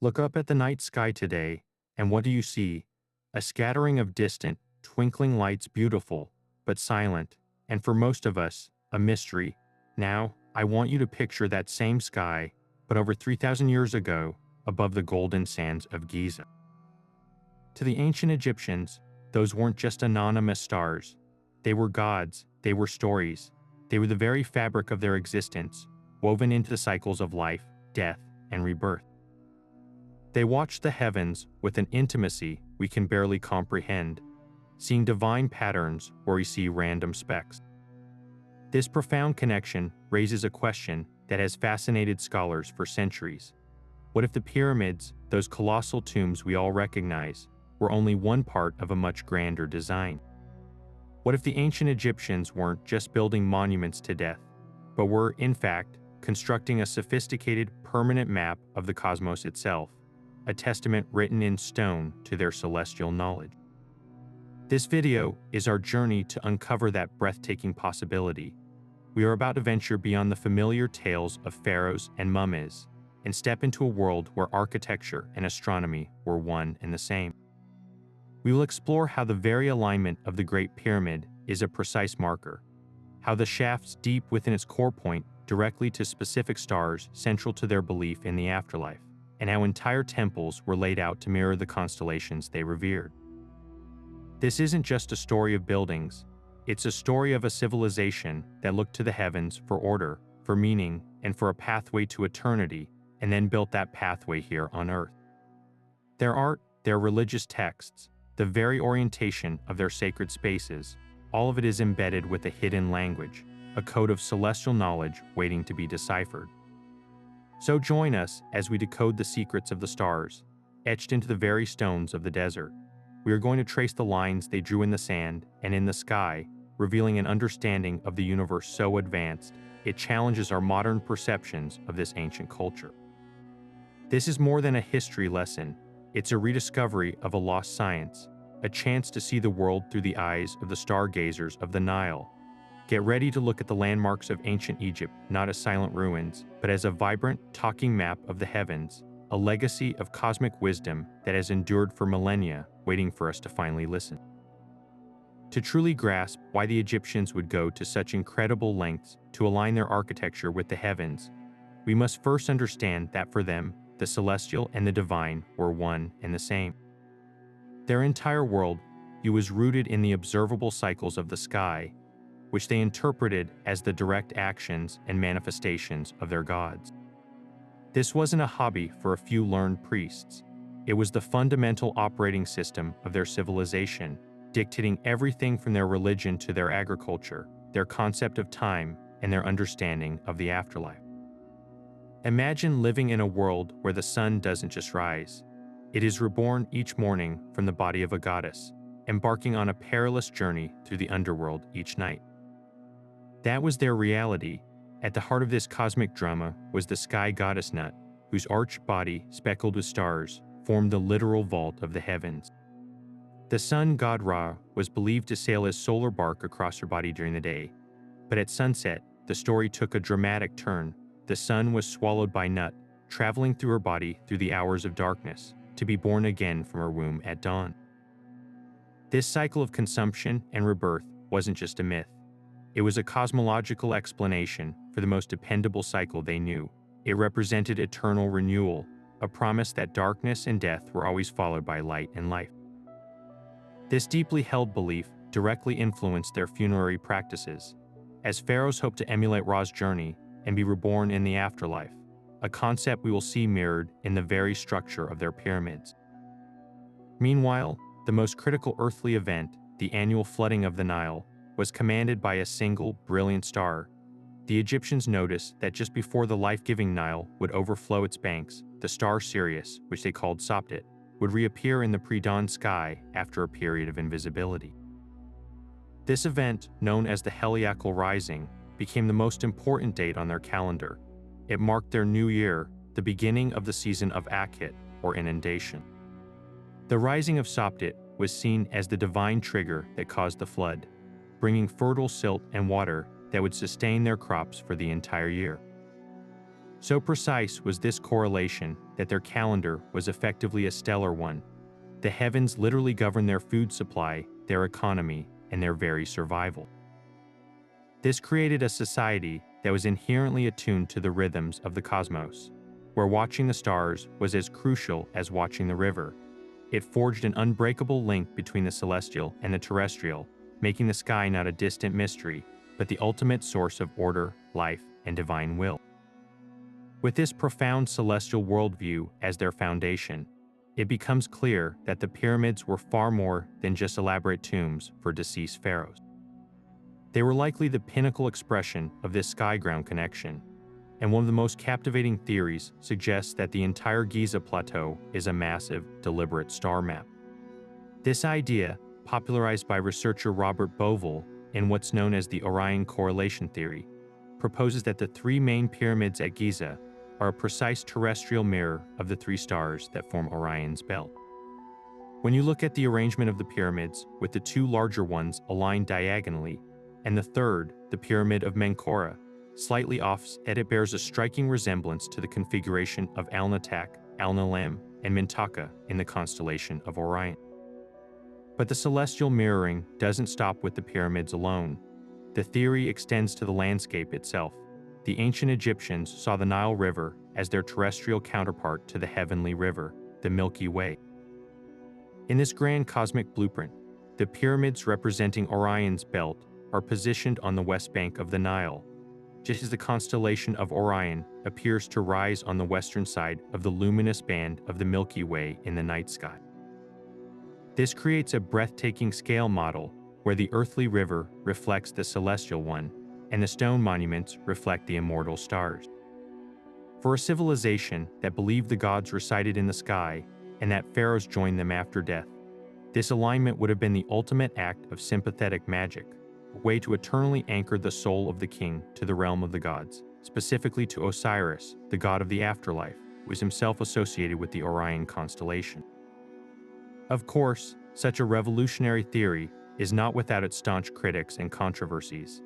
Look up at the night sky today, and what do you see? A scattering of distant, twinkling lights, beautiful, but silent, and for most of us, a mystery. Now, I want you to picture that same sky, but over 3,000 years ago, above the golden sands of Giza. To the ancient Egyptians, those weren't just anonymous stars. They were gods, they were stories. They were the very fabric of their existence, woven into the cycles of life, death, and rebirth. They watched the heavens with an intimacy we can barely comprehend, seeing divine patterns where we see random specks. This profound connection raises a question that has fascinated scholars for centuries. What if the pyramids, those colossal tombs we all recognize, were only one part of a much grander design? What if the ancient Egyptians weren't just building monuments to death, but were, in fact, constructing a sophisticated, permanent map of the cosmos itself, a testament written in stone to their celestial knowledge? This video is our journey to uncover that breathtaking possibility. We are about to venture beyond the familiar tales of pharaohs and mummies and step into a world where architecture and astronomy were one and the same. We will explore how the very alignment of the Great Pyramid is a precise marker, how the shafts deep within its core point directly to specific stars central to their belief in the afterlife, and how entire temples were laid out to mirror the constellations they revered. This isn't just a story of buildings, it's a story of a civilization that looked to the heavens for order, for meaning, and for a pathway to eternity, and then built that pathway here on Earth. Their art, their religious texts, the very orientation of their sacred spaces, all of it is embedded with a hidden language, a code of celestial knowledge waiting to be deciphered. So join us as we decode the secrets of the stars, etched into the very stones of the desert. We are going to trace the lines they drew in the sand and in the sky, revealing an understanding of the universe so advanced, it challenges our modern perceptions of this ancient culture. This is more than a history lesson. It's a rediscovery of a lost science, a chance to see the world through the eyes of the stargazers of the Nile. Get ready to look at the landmarks of ancient Egypt not as silent ruins, but as a vibrant, talking map of the heavens, a legacy of cosmic wisdom that has endured for millennia, waiting for us to finally listen. To truly grasp why the Egyptians would go to such incredible lengths to align their architecture with the heavens, we must first understand that for them, the celestial and the divine were one and the same. Their entire world was rooted in the observable cycles of the sky, which they interpreted as the direct actions and manifestations of their gods. This wasn't a hobby for a few learned priests. It was the fundamental operating system of their civilization, dictating everything from their religion to their agriculture, their concept of time, and their understanding of the afterlife. Imagine living in a world where the sun doesn't just rise. It is reborn each morning from the body of a goddess, embarking on a perilous journey through the underworld each night. That was their reality. At the heart of this cosmic drama was the sky goddess Nut, whose arched body, speckled with stars, formed the literal vault of the heavens. The sun god Ra was believed to sail his solar bark across her body during the day, but at sunset, the story took a dramatic turn. The sun was swallowed by Nut, traveling through her body through the hours of darkness, to be born again from her womb at dawn. This cycle of consumption and rebirth wasn't just a myth. It was a cosmological explanation for the most dependable cycle they knew. It represented eternal renewal, a promise that darkness and death were always followed by light and life. This deeply held belief directly influenced their funerary practices, as pharaohs hoped to emulate Ra's journey and be reborn in the afterlife, a concept we will see mirrored in the very structure of their pyramids. Meanwhile, the most critical earthly event, the annual flooding of the Nile, was commanded by a single, brilliant star. The Egyptians noticed that just before the life-giving Nile would overflow its banks, the star Sirius, which they called Sopdet, would reappear in the pre-dawn sky after a period of invisibility. This event, known as the Heliacal Rising, became the most important date on their calendar. It marked their new year, the beginning of the season of Akhit, or inundation. The rising of Sopdet was seen as the divine trigger that caused the flood, bringing fertile silt and water that would sustain their crops for the entire year. So precise was this correlation that their calendar was effectively a stellar one. The heavens literally governed their food supply, their economy, and their very survival. This created a society that was inherently attuned to the rhythms of the cosmos, where watching the stars was as crucial as watching the river. It forged an unbreakable link between the celestial and the terrestrial, making the sky not a distant mystery, but the ultimate source of order, life, and divine will. With this profound celestial worldview as their foundation, it becomes clear that the pyramids were far more than just elaborate tombs for deceased pharaohs. They were likely the pinnacle expression of this sky-ground connection, and one of the most captivating theories suggests that the entire Giza plateau is a massive, deliberate star map. This idea, popularized by researcher Robert Bovell in what's known as the Orion correlation theory, proposes that the three main pyramids at Giza are a precise terrestrial mirror of the three stars that form Orion's belt. When you look at the arrangement of the pyramids, with the two larger ones aligned diagonally, and the third, the Pyramid of Menkora, slightly offset, it bears a striking resemblance to the configuration of Alnitak, Alnilam, and Mintaka in the constellation of Orion. But the celestial mirroring doesn't stop with the pyramids alone. The theory extends to the landscape itself. The ancient Egyptians saw the Nile River as their terrestrial counterpart to the heavenly river, the Milky Way. In this grand cosmic blueprint, the pyramids representing Orion's belt are positioned on the west bank of the Nile, just as the constellation of Orion appears to rise on the western side of the luminous band of the Milky Way in the night sky. This creates a breathtaking scale model where the earthly river reflects the celestial one, and the stone monuments reflect the immortal stars. For a civilization that believed the gods resided in the sky and that pharaohs joined them after death, this alignment would have been the ultimate act of sympathetic magic, a way to eternally anchor the soul of the king to the realm of the gods, specifically to Osiris, the god of the afterlife, who is himself associated with the Orion constellation. Of course, such a revolutionary theory is not without its staunch critics and controversies.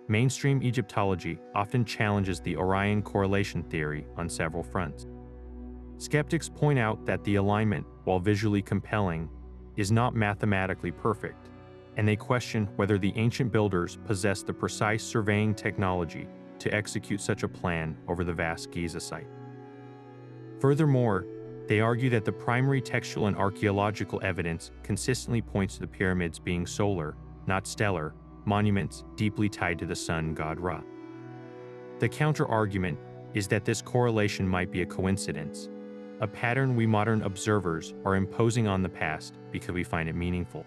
Mainstream Egyptology often challenges the Orion correlation theory on several fronts. Skeptics point out that the alignment, while visually compelling, is not mathematically perfect, and they question whether the ancient builders possessed the precise surveying technology to execute such a plan over the vast Giza site. Furthermore, they argue that the primary textual and archaeological evidence consistently points to the pyramids being solar, not stellar, monuments deeply tied to the sun god Ra. The counter-argument is that this correlation might be a coincidence, a pattern we modern observers are imposing on the past because we find it meaningful.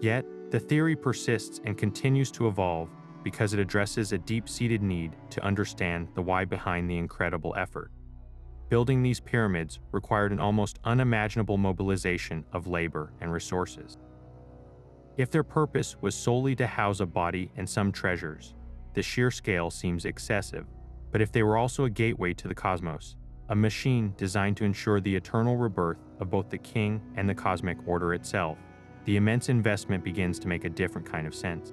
Yet, the theory persists and continues to evolve because it addresses a deep-seated need to understand the why behind the incredible effort. Building these pyramids required an almost unimaginable mobilization of labor and resources. If their purpose was solely to house a body and some treasures, the sheer scale seems excessive. But if they were also a gateway to the cosmos, a machine designed to ensure the eternal rebirth of both the king and the cosmic order itself, the immense investment begins to make a different kind of sense.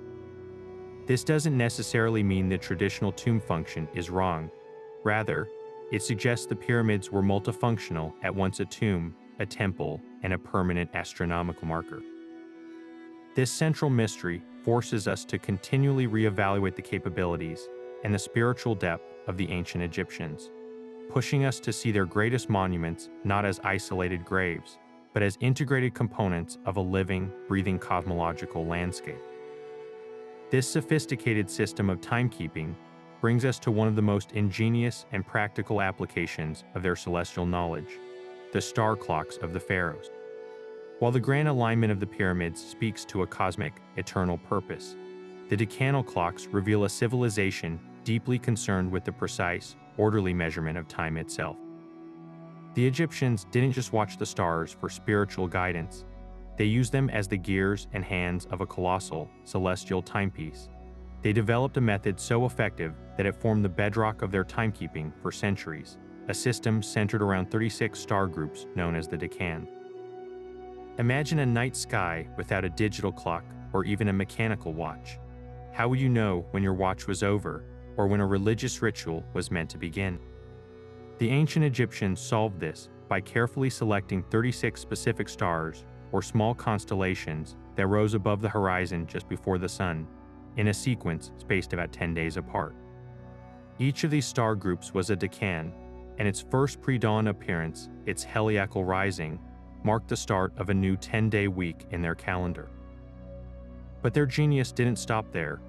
This doesn't necessarily mean the traditional tomb function is wrong. Rather, it suggests the pyramids were multifunctional, at once a tomb, a temple, and a permanent astronomical marker. This central mystery forces us to continually reevaluate the capabilities and the spiritual depth of the ancient Egyptians, pushing us to see their greatest monuments not as isolated graves, but as integrated components of a living, breathing cosmological landscape. This sophisticated system of timekeeping brings us to one of the most ingenious and practical applications of their celestial knowledge, the star clocks of the pharaohs. While the grand alignment of the pyramids speaks to a cosmic, eternal purpose, the decanal clocks reveal a civilization deeply concerned with the precise, orderly measurement of time itself. The Egyptians didn't just watch the stars for spiritual guidance. They used them as the gears and hands of a colossal, celestial timepiece. They developed a method so effective that it formed the bedrock of their timekeeping for centuries, a system centered around 36 star groups known as the decans. Imagine a night sky without a digital clock or even a mechanical watch. How would you know when your watch was over or when a religious ritual was meant to begin? The ancient Egyptians solved this by carefully selecting 36 specific stars, or small constellations, that rose above the horizon just before the sun, in a sequence spaced about 10 days apart. Each of these star groups was a decan, and its first pre-dawn appearance, its heliacal rising, marked the start of a new 10-day week in their calendar. But their genius didn't stop there.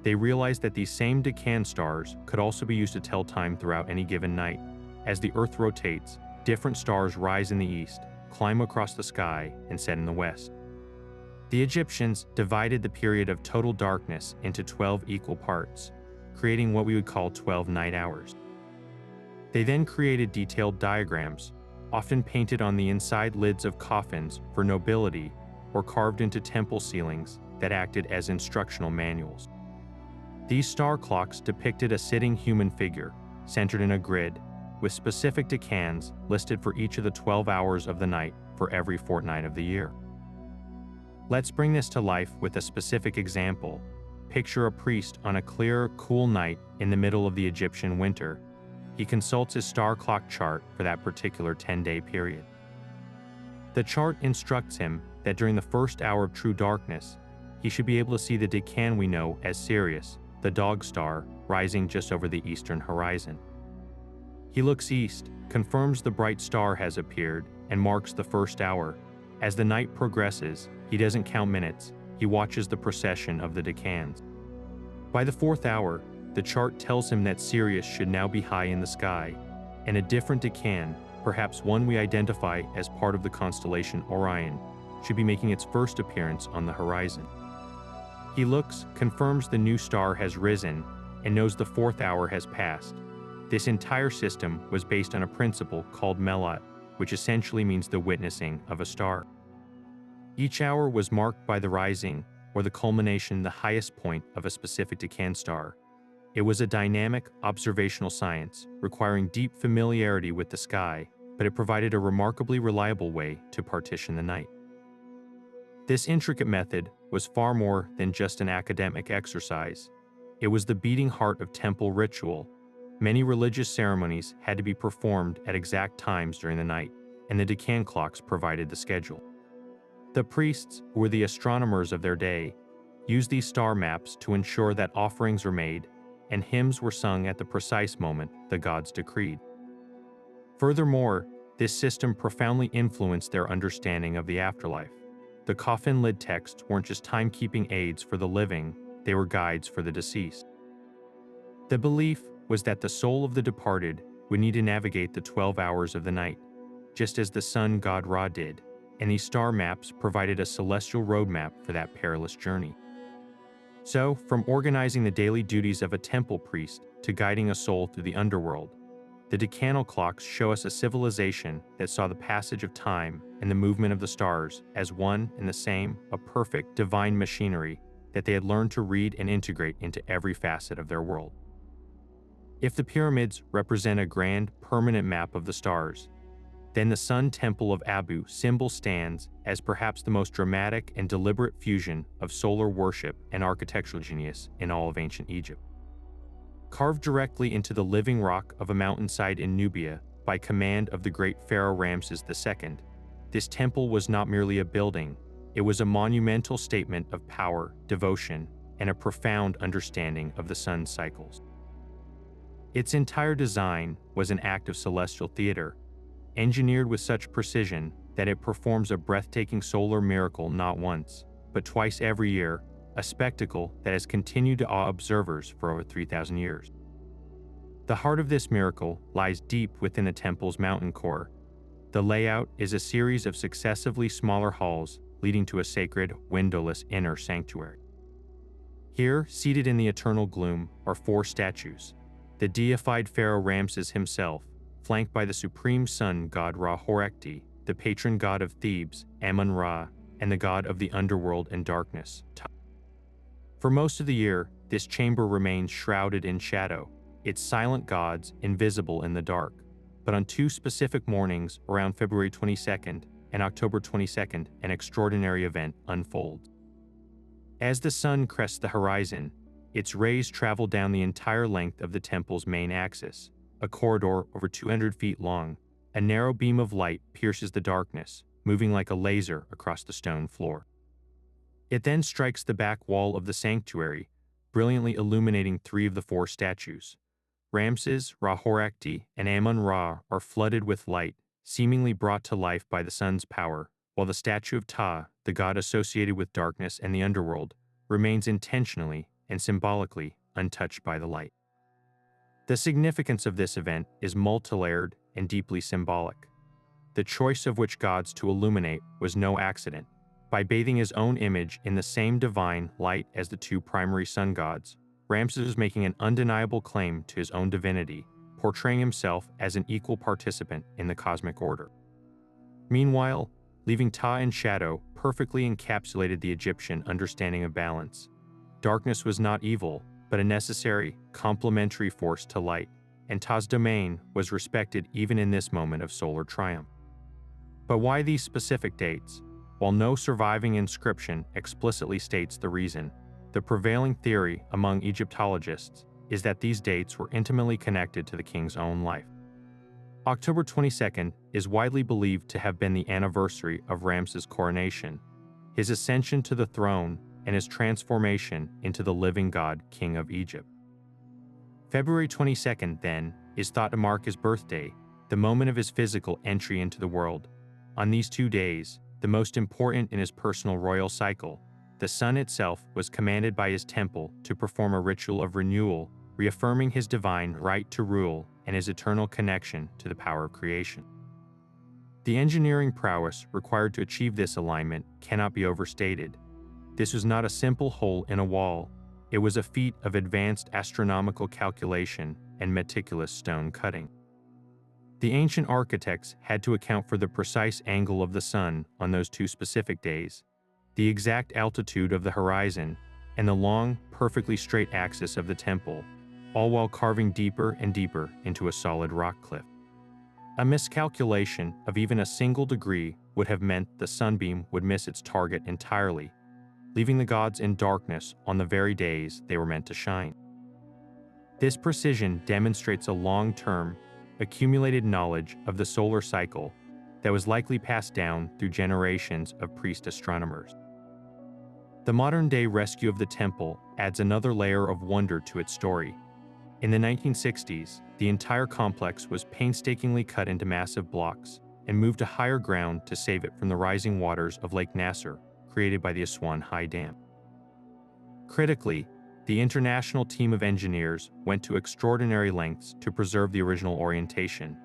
They realized that these same decan stars could also be used to tell time throughout any given night. As the Earth rotates, different stars rise in the east, climb across the sky, and set in the west. The Egyptians divided the period of total darkness into 12 equal parts, creating what we would call 12 night hours. They then created detailed diagrams, often painted on the inside lids of coffins for nobility or carved into temple ceilings that acted as instructional manuals. These star clocks depicted a sitting human figure, centered in a grid, with specific decans listed for each of the 12 hours of the night for every fortnight of the year. Let's bring this to life with a specific example. Picture a priest on a clear, cool night in the middle of the Egyptian winter. He consults his star clock chart for that particular 10-day period. The chart instructs him that during the first hour of true darkness, he should be able to see the decan we know as Sirius, the dog star, rising just over the eastern horizon. He looks east, confirms the bright star has appeared, and marks the first hour. As the night progresses, he doesn't count minutes, he watches the procession of the decans. By the fourth hour, the chart tells him that Sirius should now be high in the sky, and a different decan, perhaps one we identify as part of the constellation Orion, should be making its first appearance on the horizon. He looks, confirms the new star has risen, and knows the fourth hour has passed. This entire system was based on a principle called melot, which essentially means the witnessing of a star. Each hour was marked by the rising, or the culmination, the highest point of a specific decan star. It was a dynamic, observational science, requiring deep familiarity with the sky, but it provided a remarkably reliable way to partition the night. This intricate method was far more than just an academic exercise. It was the beating heart of temple ritual. Many religious ceremonies had to be performed at exact times during the night, and the decan clocks provided the schedule. The priests, who were the astronomers of their day, used these star maps to ensure that offerings were made and hymns were sung at the precise moment the gods decreed. Furthermore, this system profoundly influenced their understanding of the afterlife. The coffin lid texts weren't just timekeeping aids for the living, they were guides for the deceased. The belief was that the soul of the departed would need to navigate the 12 hours of the night, just as the sun god Ra did, and these star maps provided a celestial roadmap for that perilous journey. So, from organizing the daily duties of a temple priest to guiding a soul through the underworld, the decanal clocks show us a civilization that saw the passage of time and the movement of the stars as one and the same, a perfect, divine machinery that they had learned to read and integrate into every facet of their world. If the pyramids represent a grand, permanent map of the stars, then the Sun Temple of Abu Simbel stands as perhaps the most dramatic and deliberate fusion of solar worship and architectural genius in all of ancient Egypt. Carved directly into the living rock of a mountainside in Nubia by command of the great pharaoh Ramses II, this temple was not merely a building, it was a monumental statement of power, devotion, and a profound understanding of the sun's cycles. Its entire design was an act of celestial theater, engineered with such precision that it performs a breathtaking solar miracle not once, but twice every year, a spectacle that has continued to awe observers for over 3,000 years. The heart of this miracle lies deep within the temple's mountain core. The layout is a series of successively smaller halls leading to a sacred, windowless inner sanctuary. Here, seated in the eternal gloom, are 4 statues: the deified pharaoh Ramses himself, flanked by the supreme sun god Ra-Horekti, the patron god of Thebes, Amun-Ra, and the god of the underworld and darkness, Ta. For most of the year, this chamber remains shrouded in shadow, its silent gods invisible in the dark. But on 2 specific mornings, around February 22nd and October 22nd, an extraordinary event unfolds. As the sun crests the horizon, its rays travel down the entire length of the temple's main axis, a corridor over 200 feet long. A narrow beam of light pierces the darkness, moving like a laser across the stone floor. It then strikes the back wall of the sanctuary, brilliantly illuminating 3 of the 4 statues. Ramses, Ra-Horekti, and Amun-Ra are flooded with light, seemingly brought to life by the sun's power, while the statue of Ptah, the god associated with darkness and the underworld, remains intentionally and symbolically untouched by the light. The significance of this event is multilayered and deeply symbolic. The choice of which gods to illuminate was no accident. By bathing his own image in the same divine light as the 2 primary sun gods, Ramses was making an undeniable claim to his own divinity, portraying himself as an equal participant in the cosmic order. Meanwhile, leaving Ptah in shadow perfectly encapsulated the Egyptian understanding of balance. Darkness was not evil, but a necessary, complementary force to light, and Ptah's domain was respected even in this moment of solar triumph. But why these specific dates? While no surviving inscription explicitly states the reason, the prevailing theory among Egyptologists is that these dates were intimately connected to the king's own life. October 22nd is widely believed to have been the anniversary of Ramses' coronation, his ascension to the throne, and his transformation into the living god king of Egypt. February 22nd, then, is thought to mark his birthday, the moment of his physical entry into the world. On these 2 days, the most important in his personal royal cycle, the sun itself was commanded by his temple to perform a ritual of renewal, reaffirming his divine right to rule and his eternal connection to the power of creation. The engineering prowess required to achieve this alignment cannot be overstated. This was not a simple hole in a wall. It was a feat of advanced astronomical calculation and meticulous stone cutting. The ancient architects had to account for the precise angle of the sun on those 2 specific days, the exact altitude of the horizon, and the long, perfectly straight axis of the temple, all while carving deeper and deeper into a solid rock cliff. A miscalculation of even a single degree would have meant the sunbeam would miss its target entirely, leaving the gods in darkness on the very days they were meant to shine. This precision demonstrates a long-term, accumulated knowledge of the solar cycle that was likely passed down through generations of priest astronomers. The modern-day rescue of the temple adds another layer of wonder to its story. In the 1960s, the entire complex was painstakingly cut into massive blocks and moved to higher ground to save it from the rising waters of Lake Nasser, created by the Aswan High Dam. Critically, the international team of engineers went to extraordinary lengths to preserve the original orientation,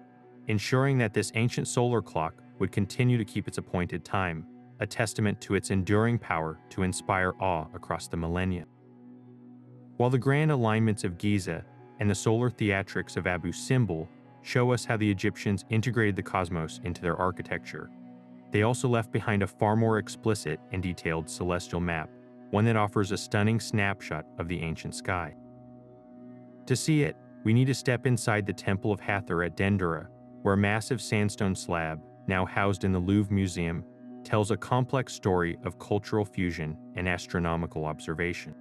ensuring that this ancient solar clock would continue to keep its appointed time, a testament to its enduring power to inspire awe across the millennia. While the grand alignments of Giza and the solar theatrics of Abu Simbel show us how the Egyptians integrated the cosmos into their architecture, they also left behind a far more explicit and detailed celestial map, one that offers a stunning snapshot of the ancient sky. To see it, we need to step inside the Temple of Hathor at Dendera, where a massive sandstone slab, now housed in the Louvre Museum, tells a complex story of cultural fusion and astronomical observation.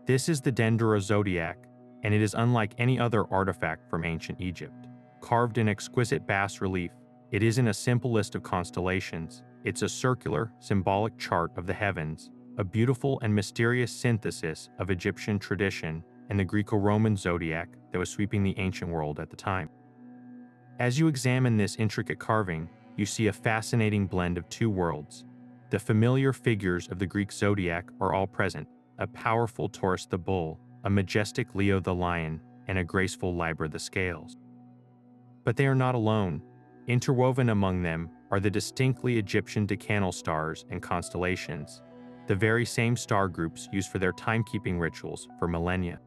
This is the Dendera zodiac, and it is unlike any other artifact from ancient Egypt. Carved in exquisite bas-relief, it isn't a simple list of constellations. It's a circular, symbolic chart of the heavens, a beautiful and mysterious synthesis of Egyptian tradition and the Greco-Roman zodiac that was sweeping the ancient world at the time. As you examine this intricate carving, you see a fascinating blend of 2 worlds. The familiar figures of the Greek zodiac are all present: a powerful Taurus the bull, a majestic Leo the lion, and a graceful Libra the scales. But they are not alone. Interwoven among them are the distinctly Egyptian decanal stars and constellations, the very same star groups used for their timekeeping rituals for millennia.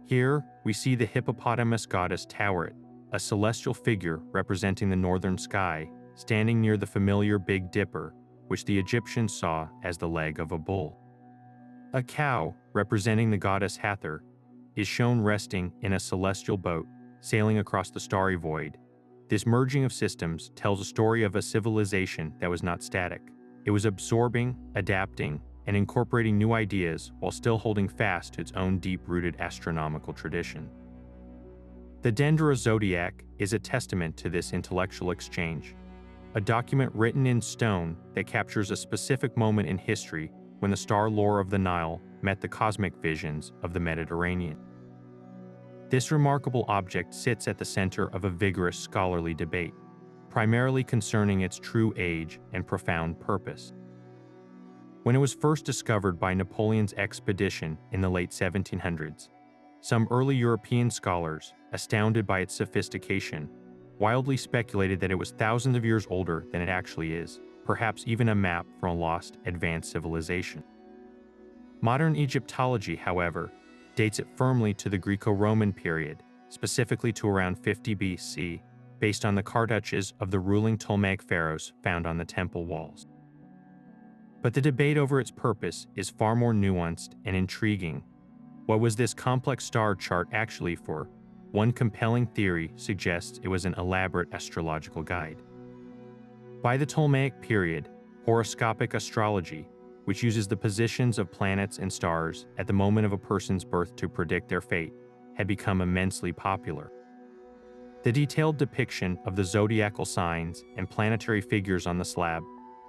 Here, we see the hippopotamus goddess Taweret, a celestial figure representing the northern sky, standing near the familiar Big Dipper, which the Egyptians saw as the leg of a bull. A cow, representing the goddess Hathor, is shown resting in a celestial boat, sailing across the starry void. This merging of systems tells a story of a civilization that was not static. It was absorbing, adapting, and incorporating new ideas while still holding fast to its own deep-rooted astronomical tradition. The Dendera zodiac is a testament to this intellectual exchange, a document written in stone that captures a specific moment in history when the star lore of the Nile met the cosmic visions of the Mediterranean. This remarkable object sits at the center of a vigorous scholarly debate, primarily concerning its true age and profound purpose. When it was first discovered by Napoleon's expedition in the late 1700s, some early European scholars, astounded by its sophistication, wildly speculated that it was thousands of years older than it actually is, perhaps even a map from a lost, advanced civilization. Modern Egyptology, however, dates it firmly to the Greco-Roman period, specifically to around 50 BC, based on the cartouches of the ruling Ptolemaic pharaohs found on the temple walls. But the debate over its purpose is far more nuanced and intriguing. What was this complex star chart actually for? One compelling theory suggests it was an elaborate astrological guide. By the Ptolemaic period, horoscopic astrology, which uses the positions of planets and stars at the moment of a person's birth to predict their fate, had become immensely popular. The detailed depiction of the zodiacal signs and planetary figures on the slab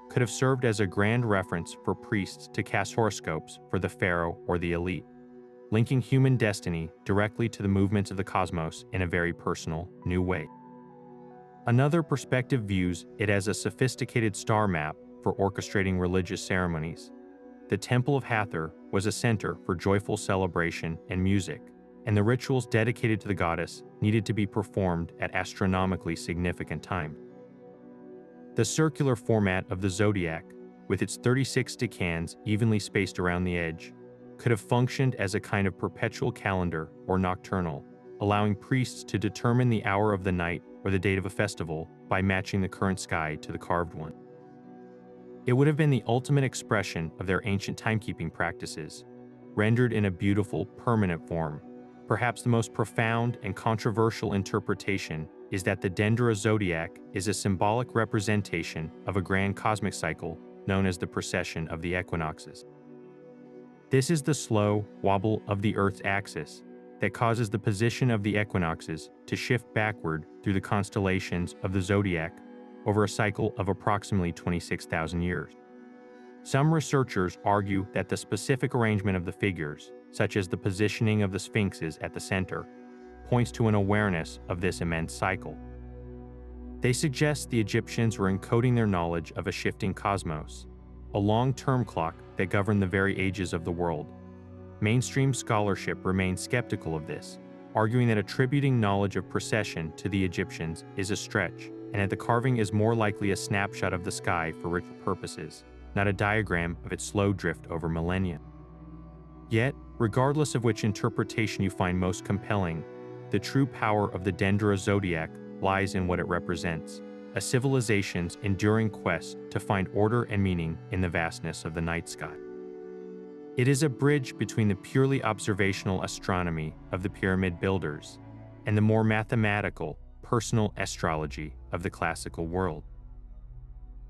could have served as a grand reference for priests to cast horoscopes for the pharaoh or the elite, linking human destiny directly to the movements of the cosmos in a very personal, new way. Another perspective views it as a sophisticated star map for orchestrating religious ceremonies. The Temple of Hathor was a center for joyful celebration and music, and the rituals dedicated to the goddess needed to be performed at astronomically significant times. The circular format of the zodiac, with its 36 decans evenly spaced around the edge, could have functioned as a kind of perpetual calendar or nocturnal, allowing priests to determine the hour of the night or the date of a festival by matching the current sky to the carved one. It would have been the ultimate expression of their ancient timekeeping practices, rendered in a beautiful, permanent form. Perhaps the most profound and controversial interpretation is that the Dendera zodiac is a symbolic representation of a grand cosmic cycle known as the precession of the equinoxes. This is the slow wobble of the Earth's axis that causes the position of the equinoxes to shift backward through the constellations of the zodiac over a cycle of approximately 26,000 years. Some researchers argue that the specific arrangement of the figures, such as the positioning of the sphinxes at the center, points to an awareness of this immense cycle. They suggest the Egyptians were encoding their knowledge of a shifting cosmos, a long-term clock that governed the very ages of the world. Mainstream scholarship remains skeptical of this, arguing that attributing knowledge of precession to the Egyptians is a stretch, and that the carving is more likely a snapshot of the sky for ritual purposes, not a diagram of its slow drift over millennia. Yet, regardless of which interpretation you find most compelling, the true power of the Dendera zodiac lies in what it represents, a civilization's enduring quest to find order and meaning in the vastness of the night sky. It is a bridge between the purely observational astronomy of the pyramid builders and the more mathematical, personal astrology of the classical world.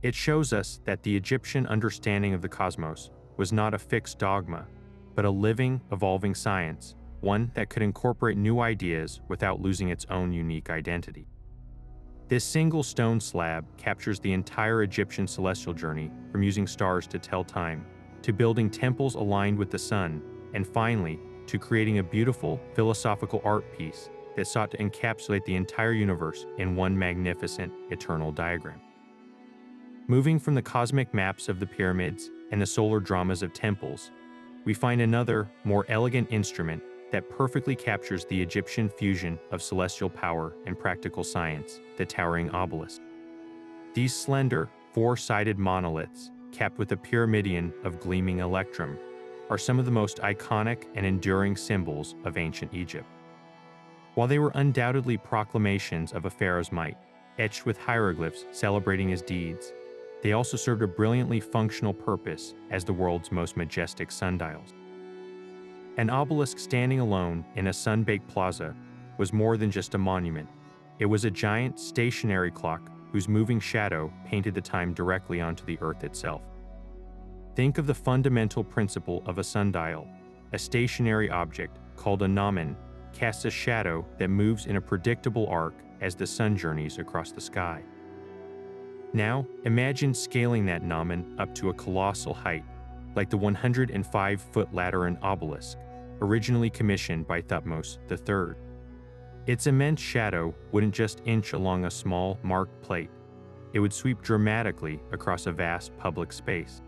It shows us that the Egyptian understanding of the cosmos was not a fixed dogma, but a living, evolving science, one that could incorporate new ideas without losing its own unique identity. This single stone slab captures the entire Egyptian celestial journey, from using stars to tell time, to building temples aligned with the sun, and finally, to creating a beautiful philosophical art piece that sought to encapsulate the entire universe in one magnificent, eternal diagram. Moving from the cosmic maps of the pyramids and the solar dramas of temples, we find another, more elegant instrument that perfectly captures the Egyptian fusion of celestial power and practical science, the towering obelisk. These slender, four-sided monoliths, capped with a pyramidion of gleaming electrum, are some of the most iconic and enduring symbols of ancient Egypt. While they were undoubtedly proclamations of a pharaoh's might, etched with hieroglyphs celebrating his deeds, they also served a brilliantly functional purpose as the world's most majestic sundials. An obelisk standing alone in a sun-baked plaza was more than just a monument. It was a giant stationary clock whose moving shadow painted the time directly onto the earth itself. Think of the fundamental principle of a sundial, a stationary object called a gnomon, casts a shadow that moves in a predictable arc as the sun journeys across the sky. Now, imagine scaling that gnomon up to a colossal height, like the 105-foot Lateran obelisk, originally commissioned by Thutmose III. Its immense shadow wouldn't just inch along a small, marked plate. It would sweep dramatically across a vast public space.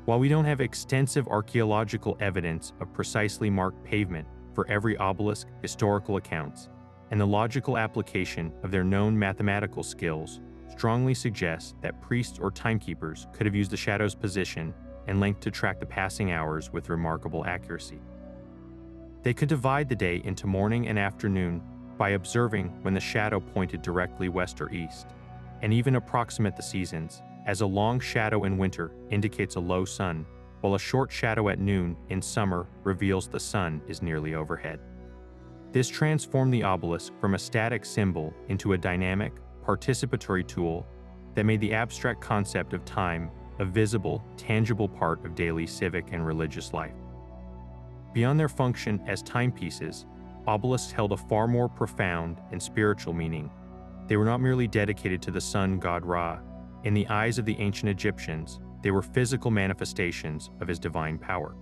While we don't have extensive archaeological evidence of precisely marked pavement for every obelisk, historical accounts, and the logical application of their known mathematical skills strongly suggests that priests or timekeepers could have used the shadow's position and length to track the passing hours with remarkable accuracy. They could divide the day into morning and afternoon by observing when the shadow pointed directly west or east, and even approximate the seasons, as a long shadow in winter indicates a low sun, while a short shadow at noon in summer reveals the sun is nearly overhead. This transformed the obelisk from a static symbol into a dynamic, participatory tool that made the abstract concept of time a visible, tangible part of daily civic and religious life. Beyond their function as timepieces, obelisks held a far more profound and spiritual meaning. They were not merely dedicated to the sun god Ra. In the eyes of the ancient Egyptians, they were physical manifestations of his divine power.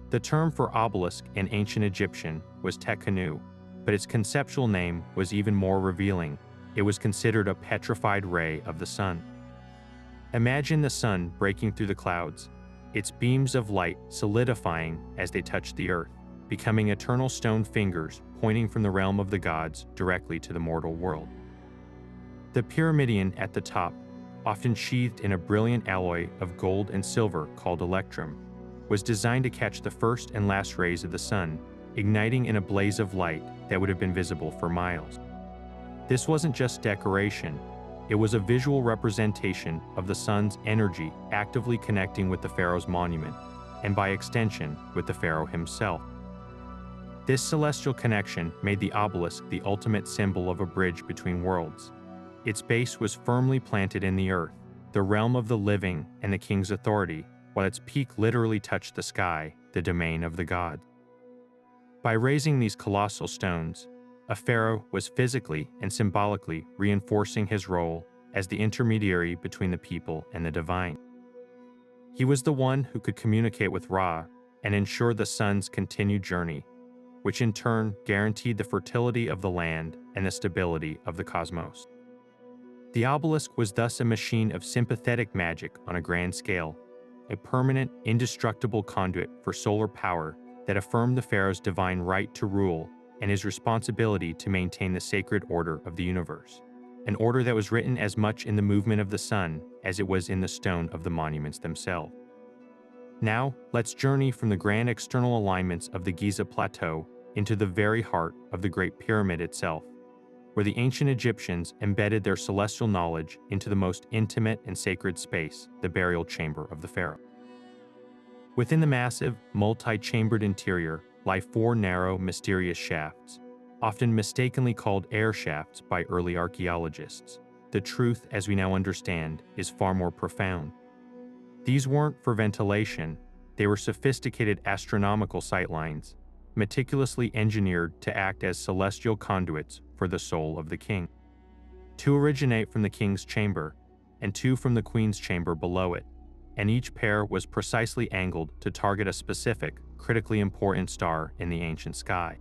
The term for obelisk in ancient Egyptian was tekhenu, but its conceptual name was even more revealing. It was considered a petrified ray of the sun. Imagine the sun breaking through the clouds, its beams of light solidifying as they touched the earth, becoming eternal stone fingers pointing from the realm of the gods directly to the mortal world. The pyramidion at the top, often sheathed in a brilliant alloy of gold and silver called electrum, was designed to catch the first and last rays of the sun, igniting in a blaze of light that would have been visible for miles. This wasn't just decoration. It was a visual representation of the sun's energy actively connecting with the pharaoh's monument, and by extension, with the pharaoh himself. This celestial connection made the obelisk the ultimate symbol of a bridge between worlds. Its base was firmly planted in the earth, the realm of the living and the king's authority, while its peak literally touched the sky, the domain of the gods. By raising these colossal stones, a pharaoh was physically and symbolically reinforcing his role as the intermediary between the people and the divine. He was the one who could communicate with Ra and ensure the sun's continued journey, which in turn guaranteed the fertility of the land and the stability of the cosmos. The obelisk was thus a machine of sympathetic magic on a grand scale, a permanent, indestructible conduit for solar power that affirmed the pharaoh's divine right to rule and his responsibility to maintain the sacred order of the universe, an order that was written as much in the movement of the sun as it was in the stone of the monuments themselves. Now, let's journey from the grand external alignments of the Giza plateau into the very heart of the Great Pyramid itself, where the ancient Egyptians embedded their celestial knowledge into the most intimate and sacred space, the burial chamber of the pharaoh. Within the massive, multi-chambered interior lie four narrow, mysterious shafts, often mistakenly called air shafts by early archaeologists. The truth, as we now understand, is far more profound. These weren't for ventilation, they were sophisticated astronomical sightlines, meticulously engineered to act as celestial conduits for the soul of the king. Two originate from the king's chamber, and two from the queen's chamber below it, and each pair was precisely angled to target a specific, critically important star in the ancient sky.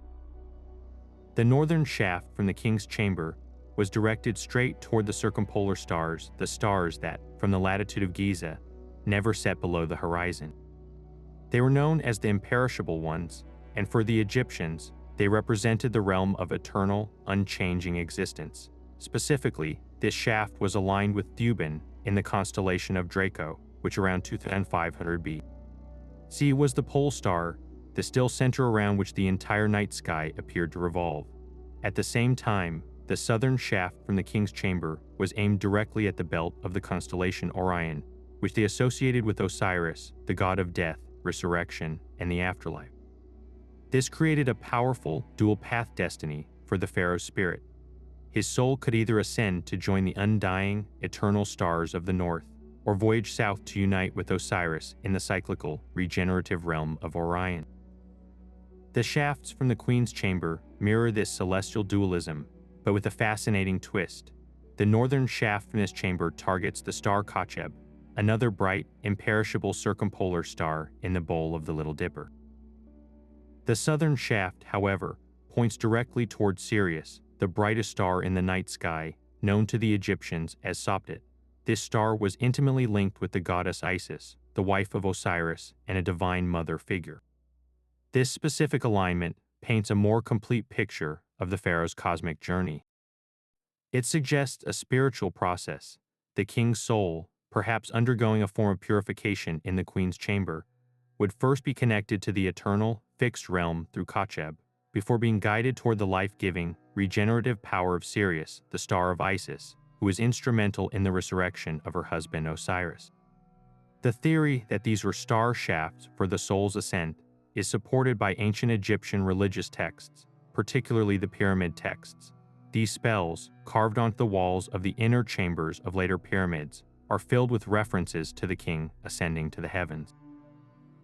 The northern shaft from the king's chamber was directed straight toward the circumpolar stars, the stars that, from the latitude of Giza, never set below the horizon. They were known as the imperishable ones, and for the Egyptians, they represented the realm of eternal, unchanging existence. Specifically, this shaft was aligned with Thuban in the constellation of Draco, which around 2500 BC was the pole star, the still center around which the entire night sky appeared to revolve. At the same time, the southern shaft from the king's chamber was aimed directly at the belt of the constellation Orion, which they associated with Osiris, the god of death, resurrection, and the afterlife. This created a powerful, dual-path destiny for the pharaoh's spirit. His soul could either ascend to join the undying, eternal stars of the north, or voyage south to unite with Osiris in the cyclical, regenerative realm of Orion. The shafts from the Queen's Chamber mirror this celestial dualism, but with a fascinating twist. The northern shaft from this chamber targets the star Kocheb, another bright, imperishable circumpolar star in the bowl of the Little Dipper. The southern shaft, however, points directly toward Sirius, the brightest star in the night sky, known to the Egyptians as Sopdet. This star was intimately linked with the goddess Isis, the wife of Osiris, and a divine mother figure. This specific alignment paints a more complete picture of the pharaoh's cosmic journey. It suggests a spiritual process. The king's soul, perhaps undergoing a form of purification in the queen's chamber, would first be connected to the eternal, fixed realm through Kocheb, before being guided toward the life-giving, regenerative power of Sirius, the star of Isis, who was instrumental in the resurrection of her husband Osiris. The theory that these were star shafts for the soul's ascent is supported by ancient Egyptian religious texts, particularly the pyramid texts. These spells, carved onto the walls of the inner chambers of later pyramids, are filled with references to the king ascending to the heavens.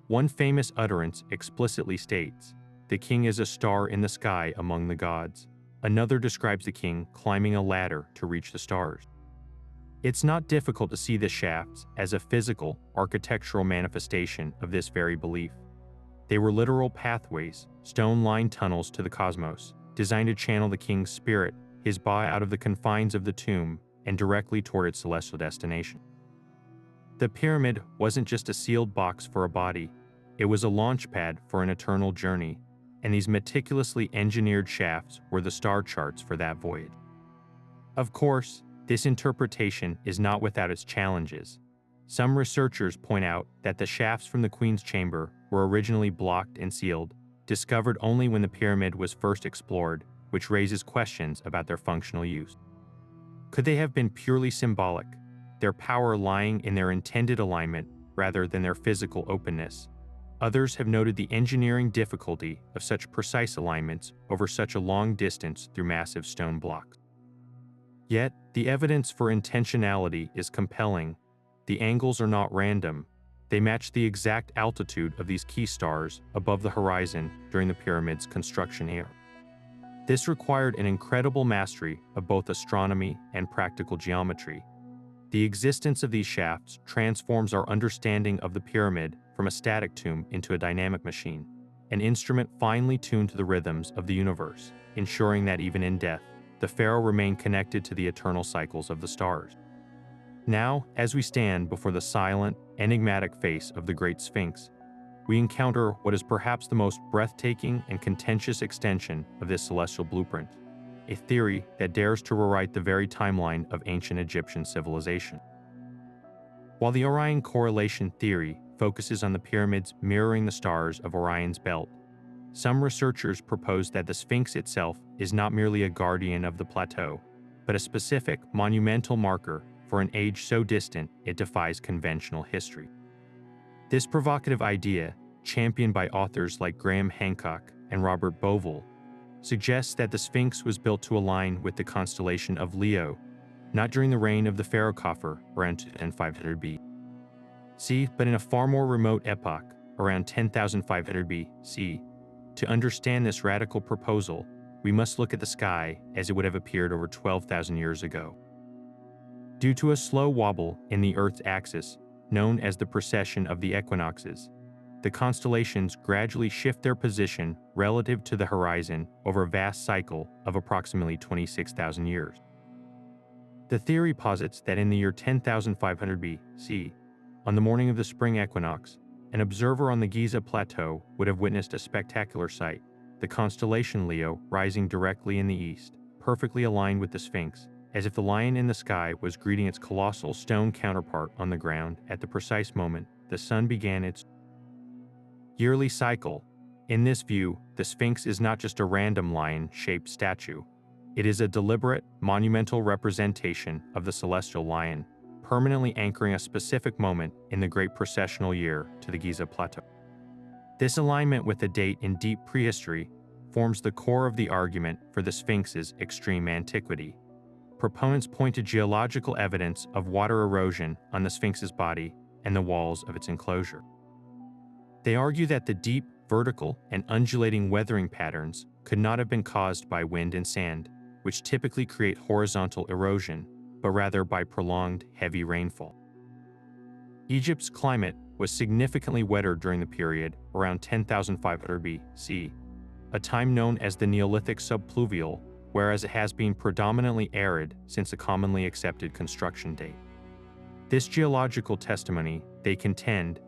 One famous utterance explicitly states, "The king is a star in the sky among the gods." Another describes the king climbing a ladder to reach the stars. It's not difficult to see the shafts as a physical, architectural manifestation of this very belief. They were literal pathways, stone-lined tunnels to the cosmos, designed to channel the king's spirit, his body out of the confines of the tomb and directly toward its celestial destination. The pyramid wasn't just a sealed box for a body, it was a launch pad for an eternal journey, and these meticulously engineered shafts were the star charts for that voyage. Of course, this interpretation is not without its challenges. Some researchers point out that the shafts from the Queen's Chamber were originally blocked and sealed, discovered only when the pyramid was first explored, which raises questions about their functional use. Could they have been purely symbolic, their power lying in their intended alignment rather than their physical openness? Others have noted the engineering difficulty of such precise alignments over such a long distance through massive stone blocks. Yet, the evidence for intentionality is compelling. The angles are not random. They match the exact altitude of these key stars above the horizon during the pyramid's construction era. This required an incredible mastery of both astronomy and practical geometry. The existence of these shafts transforms our understanding of the pyramid from a static tomb into a dynamic machine, an instrument finely tuned to the rhythms of the universe, ensuring that even in death, the pharaoh remained connected to the eternal cycles of the stars. Now, as we stand before the silent, enigmatic face of the Great Sphinx, we encounter what is perhaps the most breathtaking and contentious extension of this celestial blueprint, a theory that dares to rewrite the very timeline of ancient Egyptian civilization. While the Orion correlation theory focuses on the pyramids mirroring the stars of Orion's belt, some researchers propose that the Sphinx itself is not merely a guardian of the plateau, but a specific, monumental marker for an age so distant it defies conventional history. This provocative idea, championed by authors like Graham Hancock and Robert Bovell, suggests that the Sphinx was built to align with the constellation of Leo, not during the reign of the pharaoh Khafre around 2500 BC, but in a far more remote epoch, around 10,500 BC. To understand this radical proposal, we must look at the sky as it would have appeared over 12,000 years ago. Due to a slow wobble in the Earth's axis, known as the precession of the equinoxes, the constellations gradually shift their position relative to the horizon over a vast cycle of approximately 26,000 years. The theory posits that in the year 10,500 BC, on the morning of the spring equinox, an observer on the Giza plateau would have witnessed a spectacular sight, the constellation Leo rising directly in the east, perfectly aligned with the Sphinx, as if the lion in the sky was greeting its colossal stone counterpart on the ground at the precise moment the sun began its yearly cycle. In this view, the Sphinx is not just a random lion-shaped statue. It is a deliberate, monumental representation of the celestial lion, permanently anchoring a specific moment in the great processional year to the Giza plateau. This alignment with the date in deep prehistory forms the core of the argument for the Sphinx's extreme antiquity. Proponents point to geological evidence of water erosion on the Sphinx's body and the walls of its enclosure. They argue that the deep, vertical and undulating weathering patterns could not have been caused by wind and sand, which typically create horizontal erosion, but rather by prolonged, heavy rainfall. Egypt's climate was significantly wetter during the period around 10,500 BC, a time known as the Neolithic subpluvial, whereas it has been predominantly arid since a commonly accepted construction date. This geological testimony, they contend,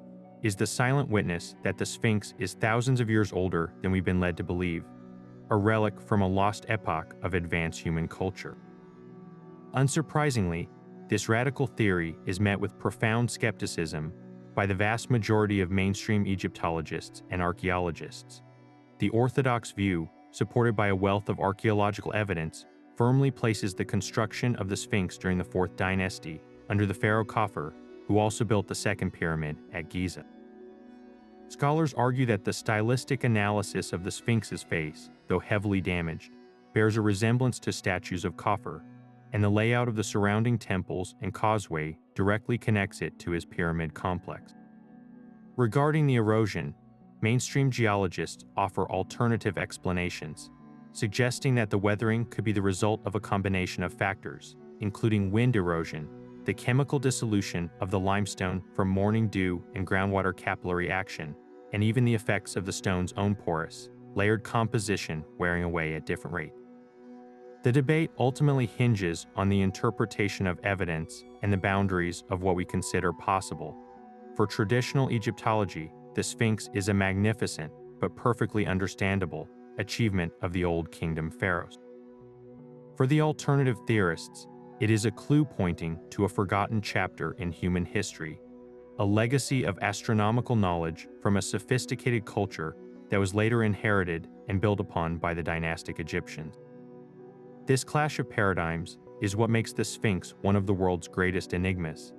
is the silent witness that the Sphinx is thousands of years older than we've been led to believe, a relic from a lost epoch of advanced human culture. Unsurprisingly, this radical theory is met with profound skepticism by the vast majority of mainstream Egyptologists and archaeologists. The orthodox view, supported by a wealth of archaeological evidence, firmly places the construction of the Sphinx during the 4th dynasty under the pharaoh Khafre, who also built the second pyramid at Giza. Scholars argue that the stylistic analysis of the Sphinx's face, though heavily damaged, bears a resemblance to statues of Khafre, and the layout of the surrounding temples and causeway directly connects it to his pyramid complex. Regarding the erosion, mainstream geologists offer alternative explanations, suggesting that the weathering could be the result of a combination of factors, including wind erosion, the chemical dissolution of the limestone from morning dew and groundwater capillary action, and even the effects of the stone's own porous, layered composition wearing away at different rates. The debate ultimately hinges on the interpretation of evidence and the boundaries of what we consider possible. For traditional Egyptology, the Sphinx is a magnificent, but perfectly understandable, achievement of the Old Kingdom pharaohs. For the alternative theorists, it is a clue pointing to a forgotten chapter in human history, a legacy of astronomical knowledge from a sophisticated culture that was later inherited and built upon by the dynastic Egyptians. This clash of paradigms is what makes the Sphinx one of the world's greatest enigmas.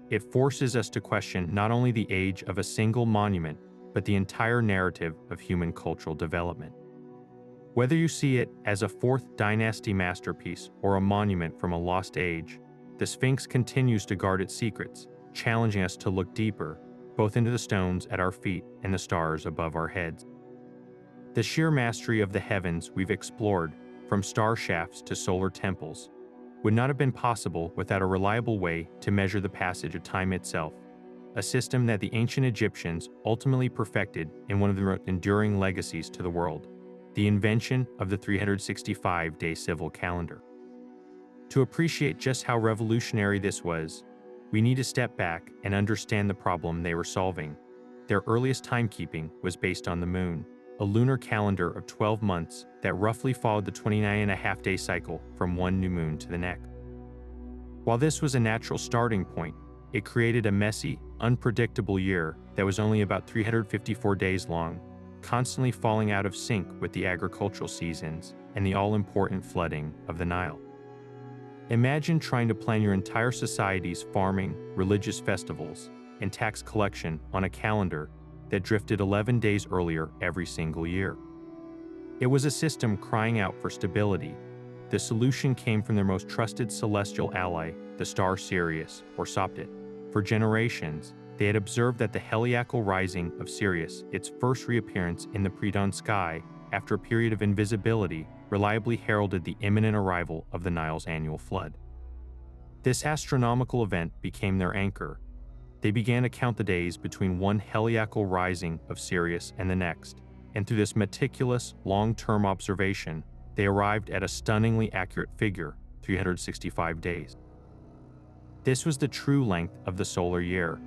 It forces us to question not only the age of a single monument, but the entire narrative of human cultural development. Whether you see it as a 4th dynasty masterpiece or a monument from a lost age, the Sphinx continues to guard its secrets, challenging us to look deeper, both into the stones at our feet and the stars above our heads. The sheer mastery of the heavens we've explored, from star shafts to solar temples, would not have been possible without a reliable way to measure the passage of time itself, a system that the ancient Egyptians ultimately perfected in one of the most enduring legacies to the world, the invention of the 365-day civil calendar. To appreciate just how revolutionary this was, we need to step back and understand the problem they were solving. Their earliest timekeeping was based on the moon, a lunar calendar of 12 months that roughly followed the 29.5-day cycle from one new moon to the next. While this was a natural starting point, it created a messy, unpredictable year that was only about 354 days long, constantly falling out of sync with the agricultural seasons and the all-important flooding of the Nile. Imagine trying to plan your entire society's farming, religious festivals, and tax collection on a calendar that drifted 11 days earlier every single year. It was a system crying out for stability. The solution came from their most trusted celestial ally, the star Sirius, or Sopdet. For generations, they had observed that the heliacal rising of Sirius, its first reappearance in the pre-dawn sky after a period of invisibility, reliably heralded the imminent arrival of the Nile's annual flood. This astronomical event became their anchor. They began to count the days between one heliacal rising of Sirius and the next, and through this meticulous, long-term observation, they arrived at a stunningly accurate figure, 365 days. This was the true length of the solar year,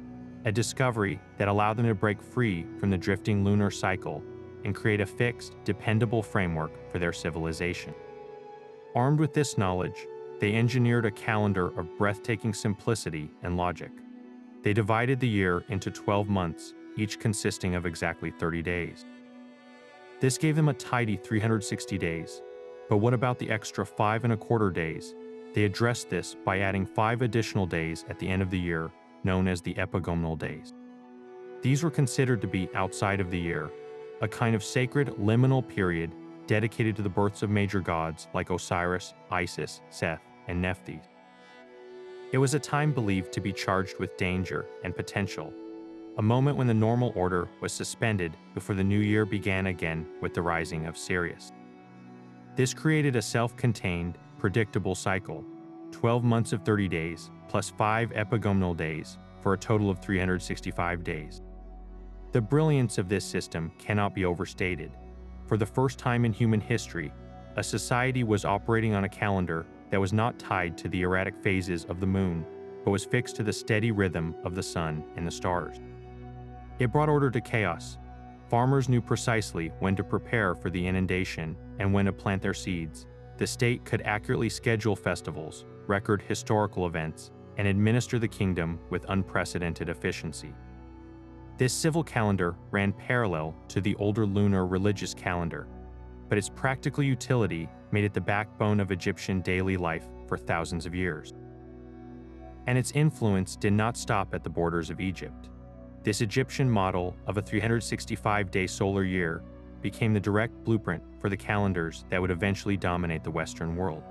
a discovery that allowed them to break free from the drifting lunar cycle and create a fixed, dependable framework for their civilization. Armed with this knowledge, they engineered a calendar of breathtaking simplicity and logic. They divided the year into 12 months, each consisting of exactly 30 days. This gave them a tidy 360 days, but what about the extra 5.25 days? They addressed this by adding 5 additional days at the end of the year, known as the epagomenal days. These were considered to be outside of the year, a kind of sacred liminal period dedicated to the births of major gods like Osiris, Isis, Seth, and Nephthys. It was a time believed to be charged with danger and potential. a moment when the normal order was suspended before the new year began again with the rising of Sirius. This created a self-contained, predictable cycle, 12 months of 30 days, plus 5 epagomenal days, for a total of 365 days. The brilliance of this system cannot be overstated. For the first time in human history, a society was operating on a calendar that was not tied to the erratic phases of the moon, but was fixed to the steady rhythm of the sun and the stars. It brought order to chaos. Farmers knew precisely when to prepare for the inundation and when to plant their seeds. The state could accurately schedule festivals, record historical events, and administer the kingdom with unprecedented efficiency. This civil calendar ran parallel to the older lunar religious calendar, but its practical utility made it the backbone of Egyptian daily life for thousands of years. And its influence did not stop at the borders of Egypt. This Egyptian model of a 365-day solar year became the direct blueprint for the calendars that would eventually dominate the Western world.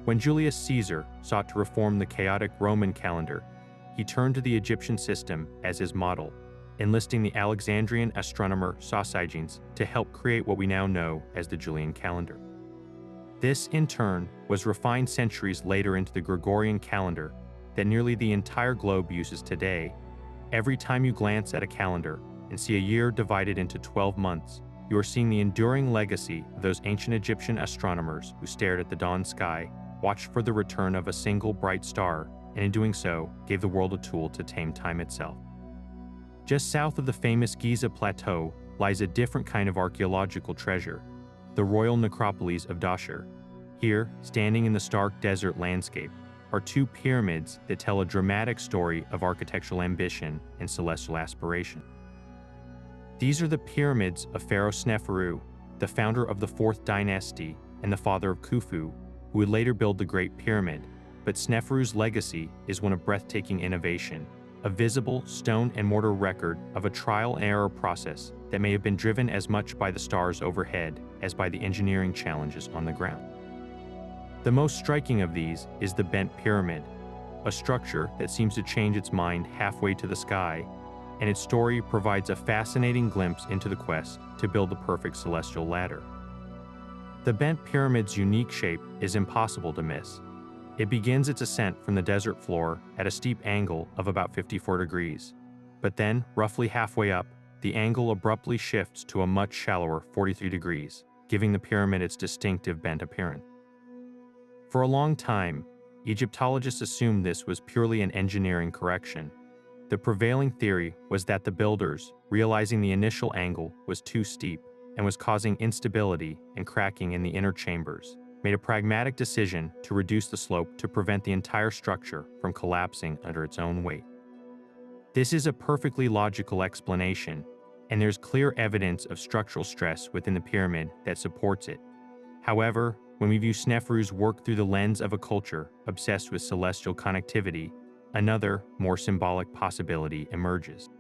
When Julius Caesar sought to reform the chaotic Roman calendar, he turned to the Egyptian system as his model, enlisting the Alexandrian astronomer Sosigenes to help create what we now know as the Julian calendar. This, in turn, was refined centuries later into the Gregorian calendar that nearly the entire globe uses today. Every time you glance at a calendar and see a year divided into 12 months, you are seeing the enduring legacy of those ancient Egyptian astronomers who stared at the dawn sky, watched for the return of a single bright star, and in doing so, gave the world a tool to tame time itself. Just south of the famous Giza plateau lies a different kind of archaeological treasure, the royal necropolis of Dashur. Here, standing in the stark desert landscape, are 2 pyramids that tell a dramatic story of architectural ambition and celestial aspiration. These are the pyramids of Pharaoh Sneferu, the founder of the 4th dynasty and the father of Khufu, who would later build the Great Pyramid. But Sneferu's legacy is one of breathtaking innovation, a visible stone and mortar record of a trial and error process that may have been driven as much by the stars overhead as by the engineering challenges on the ground. The most striking of these is the bent pyramid, a structure that seems to change its mind halfway to the sky, and its story provides a fascinating glimpse into the quest to build the perfect celestial ladder. The bent pyramid's unique shape is impossible to miss. It begins its ascent from the desert floor at a steep angle of about 54 degrees, but then, roughly halfway up, the angle abruptly shifts to a much shallower 43 degrees, giving the pyramid its distinctive bent appearance. For a long time, Egyptologists assumed this was purely an engineering correction. The prevailing theory was that the builders, realizing the initial angle was too steep and was causing instability and cracking in the inner chambers, made a pragmatic decision to reduce the slope to prevent the entire structure from collapsing under its own weight. This is a perfectly logical explanation, and there's clear evidence of structural stress within the pyramid that supports it. However, when we view Sneferu's work through the lens of a culture obsessed with celestial connectivity, another, more symbolic possibility emerges.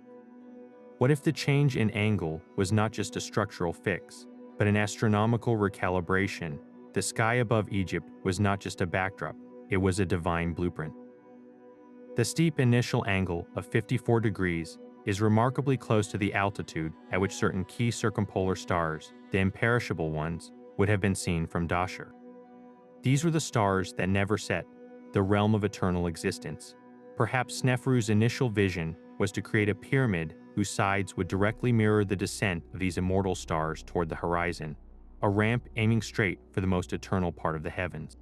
What if the change in angle was not just a structural fix, but an astronomical recalibration? The sky above Egypt was not just a backdrop, it was a divine blueprint. The steep initial angle of 54 degrees is remarkably close to the altitude at which certain key circumpolar stars, the imperishable ones, would have been seen from Dashur. These were the stars that never set, the realm of eternal existence. Perhaps Sneferu's initial vision was to create a pyramid whose sides would directly mirror the descent of these immortal stars toward the horizon, a ramp aiming straight for the most eternal part of the heavens.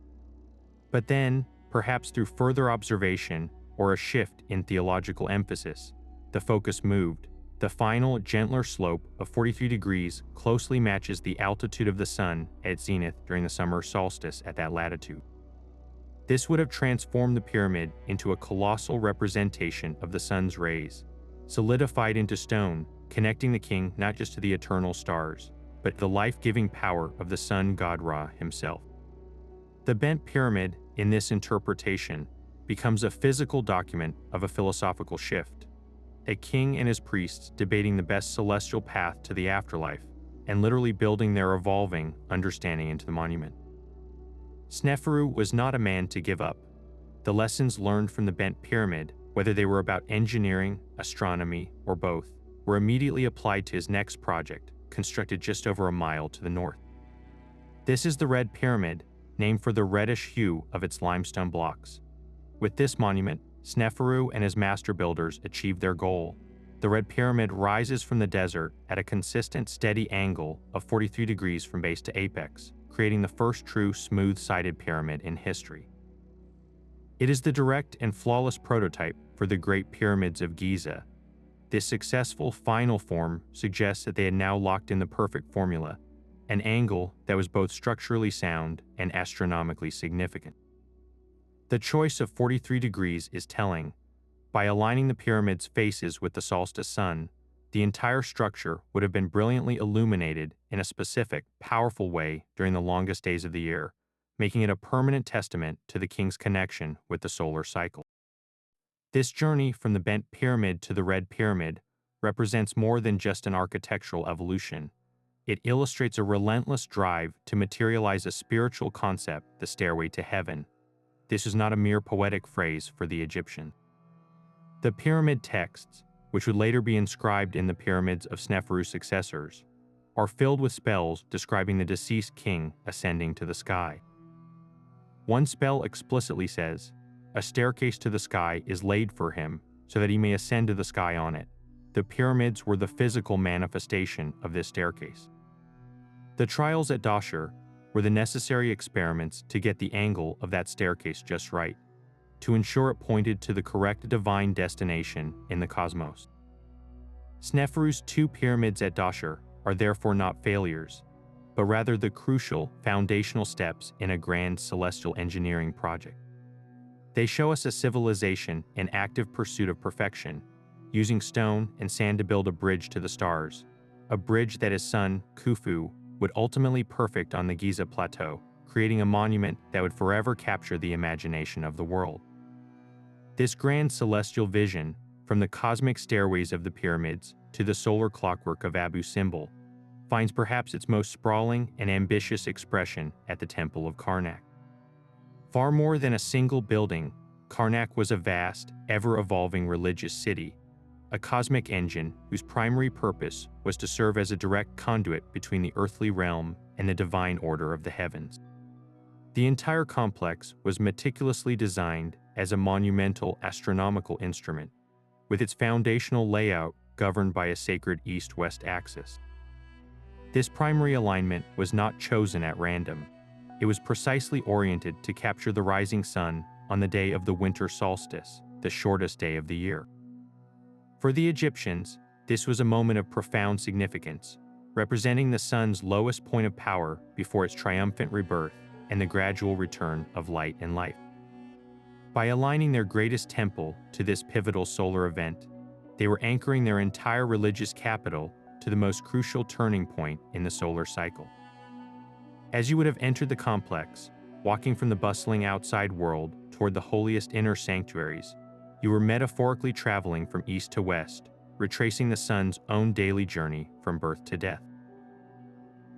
But then, perhaps through further observation or a shift in theological emphasis, the focus moved. The final, gentler slope of 43 degrees closely matches the altitude of the sun at its zenith during the summer solstice at that latitude. This would have transformed the pyramid into a colossal representation of the sun's rays, solidified into stone, connecting the king not just to the eternal stars, but the life-giving power of the sun god Ra himself. The bent pyramid, in this interpretation, becomes a physical document of a philosophical shift, a king and his priests debating the best celestial path to the afterlife, and literally building their evolving understanding into the monument. Sneferu was not a man to give up. The lessons learned from the bent pyramid whether they were about engineering, astronomy, or both, were immediately applied to his next project, constructed just over a mile to the north. This is the Red Pyramid, named for the reddish hue of its limestone blocks. With this monument, Sneferu and his master builders achieved their goal. The Red Pyramid rises from the desert at a consistent, steady angle of 43 degrees from base to apex, creating the first true smooth-sided pyramid in history. It is the direct and flawless prototype for the Great Pyramids of Giza. This successful final form suggests that they had now locked in the perfect formula, an angle that was both structurally sound and astronomically significant. The choice of 43 degrees is telling. By aligning the pyramid's faces with the solstice sun, the entire structure would have been brilliantly illuminated in a specific, powerful way during the longest days of the year, making it a permanent testament to the king's connection with the solar cycle. This journey from the bent pyramid to the Red Pyramid represents more than just an architectural evolution. It illustrates a relentless drive to materialize a spiritual concept, the stairway to heaven. This is not a mere poetic phrase for the Egyptian. The pyramid texts, which would later be inscribed in the pyramids of Sneferu's successors, are filled with spells describing the deceased king ascending to the sky. One spell explicitly says, "A staircase to the sky is laid for him so that he may ascend to the sky on it." The pyramids were the physical manifestation of this staircase. The trials at Dashur were the necessary experiments to get the angle of that staircase just right, to ensure it pointed to the correct divine destination in the cosmos. Sneferu's two pyramids at Dashur are therefore not failures, but rather the crucial foundational steps in a grand celestial engineering project. They show us a civilization in active pursuit of perfection, using stone and sand to build a bridge to the stars, a bridge that his son, Khufu, would ultimately perfect on the Giza plateau, creating a monument that would forever capture the imagination of the world. This grand celestial vision, from the cosmic stairways of the pyramids to the solar clockwork of Abu Simbel, finds perhaps its most sprawling and ambitious expression at the Temple of Karnak. Far more than a single building, Karnak was a vast, ever-evolving religious city, a cosmic engine whose primary purpose was to serve as a direct conduit between the earthly realm and the divine order of the heavens. The entire complex was meticulously designed as a monumental astronomical instrument, with its foundational layout governed by a sacred east-west axis. This primary alignment was not chosen at random. It was precisely oriented to capture the rising sun on the day of the winter solstice, the shortest day of the year. For the Egyptians, this was a moment of profound significance, representing the sun's lowest point of power before its triumphant rebirth and the gradual return of light and life. By aligning their greatest temple to this pivotal solar event, they were anchoring their entire religious capital to the most crucial turning point in the solar cycle. As you would have entered the complex, walking from the bustling outside world toward the holiest inner sanctuaries, you were metaphorically traveling from east to west, retracing the sun's own daily journey from birth to death.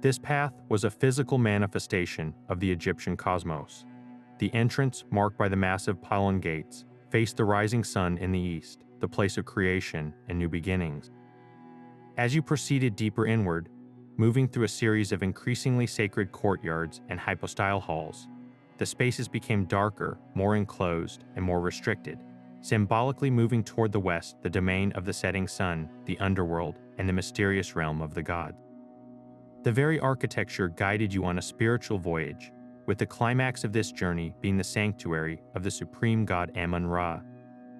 This path was a physical manifestation of the Egyptian cosmos. The entrance, marked by the massive pylon gates, faced the rising sun in the east, the place of creation and new beginnings. As you proceeded deeper inward, moving through a series of increasingly sacred courtyards and hypostyle halls, the spaces became darker, more enclosed, and more restricted, symbolically moving toward the west, the domain of the setting sun, the underworld, and the mysterious realm of the gods. The very architecture guided you on a spiritual voyage, with the climax of this journey being the sanctuary of the supreme god Amun-Ra.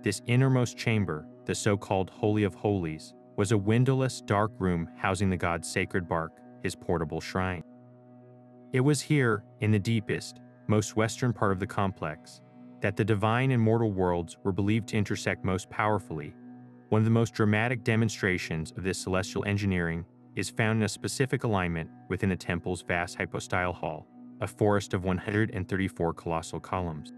This innermost chamber, the so-called Holy of Holies, was a windowless, dark room housing the god's sacred bark, his portable shrine. It was here, in the deepest, most western part of the complex, that the divine and mortal worlds were believed to intersect most powerfully. One of the most dramatic demonstrations of this celestial engineering is found in a specific alignment within the temple's vast hypostyle hall, a forest of 134 colossal columns.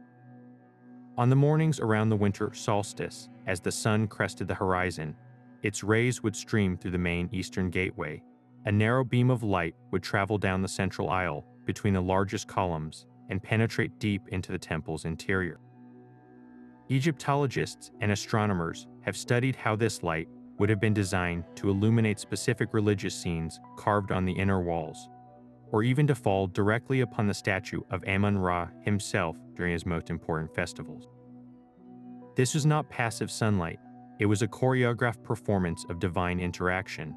On the mornings around the winter solstice, as the sun crested the horizon, its rays would stream through the main eastern gateway. A narrow beam of light would travel down the central aisle between the largest columns and penetrate deep into the temple's interior. Egyptologists and astronomers have studied how this light would have been designed to illuminate specific religious scenes carved on the inner walls, or even to fall directly upon the statue of Amun-Ra himself during his most important festivals. This was not passive sunlight, it was a choreographed performance of divine interaction.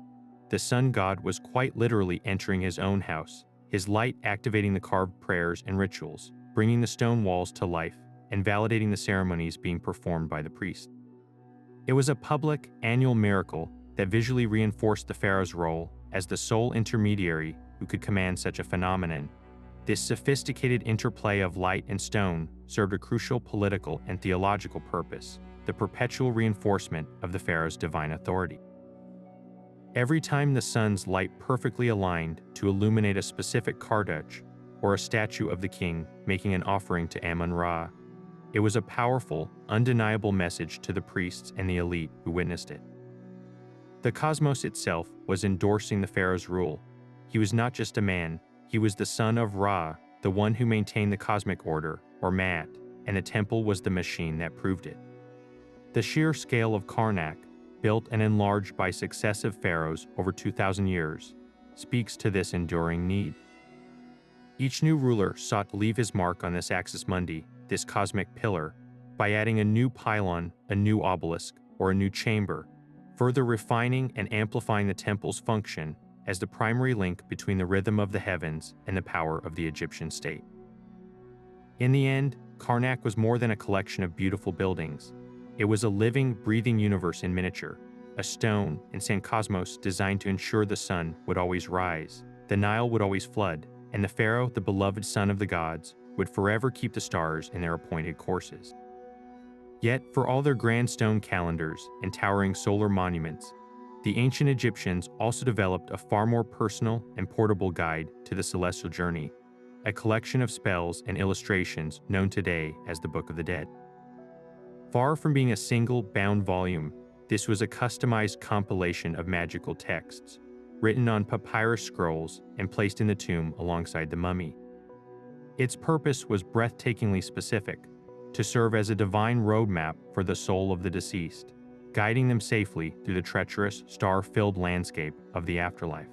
The sun god was quite literally entering his own house, his light activating the carved prayers and rituals, bringing the stone walls to life, and validating the ceremonies being performed by the priest. It was a public, annual miracle that visually reinforced the pharaoh's role as the sole intermediary who could command such a phenomenon. This sophisticated interplay of light and stone served a crucial political and theological purpose, the perpetual reinforcement of the pharaoh's divine authority. Every time the sun's light perfectly aligned to illuminate a specific Kardach, or a statue of the king making an offering to Amun-Ra, it was a powerful, undeniable message to the priests and the elite who witnessed it. The cosmos itself was endorsing the pharaoh's rule. He was not just a man, he was the son of Ra, the one who maintained the cosmic order, or Mat, and the temple was the machine that proved it. The sheer scale of Karnak, built and enlarged by successive pharaohs over 2,000 years, speaks to this enduring need. Each new ruler sought to leave his mark on this axis mundi, this cosmic pillar, by adding a new pylon, a new obelisk, or a new chamber, further refining and amplifying the temple's function as the primary link between the rhythm of the heavens and the power of the Egyptian state. In the end, Karnak was more than a collection of beautiful buildings. It was a living, breathing universe in miniature, a stone and sand cosmos designed to ensure the sun would always rise, the Nile would always flood, and the pharaoh, the beloved son of the gods, would forever keep the stars in their appointed courses. Yet, for all their grand stone calendars and towering solar monuments, the ancient Egyptians also developed a far more personal and portable guide to the celestial journey, a collection of spells and illustrations known today as the Book of the Dead. Far from being a single, bound volume, this was a customized compilation of magical texts, written on papyrus scrolls and placed in the tomb alongside the mummy. Its purpose was breathtakingly specific, to serve as a divine roadmap for the soul of the deceased, guiding them safely through the treacherous, star-filled landscape of the afterlife.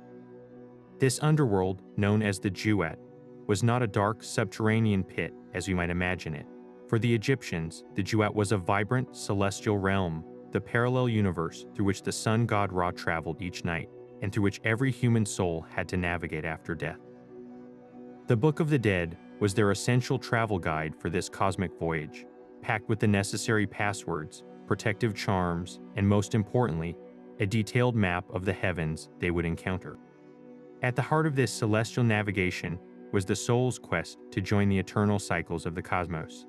This underworld, known as the Duat, was not a dark, subterranean pit as we might imagine it. For the Egyptians, the Duat was a vibrant, celestial realm, the parallel universe through which the sun god Ra traveled each night, and through which every human soul had to navigate after death. The Book of the Dead was their essential travel guide for this cosmic voyage, packed with the necessary passwords, protective charms, and most importantly, a detailed map of the heavens they would encounter. At the heart of this celestial navigation was the soul's quest to join the eternal cycles of the cosmos.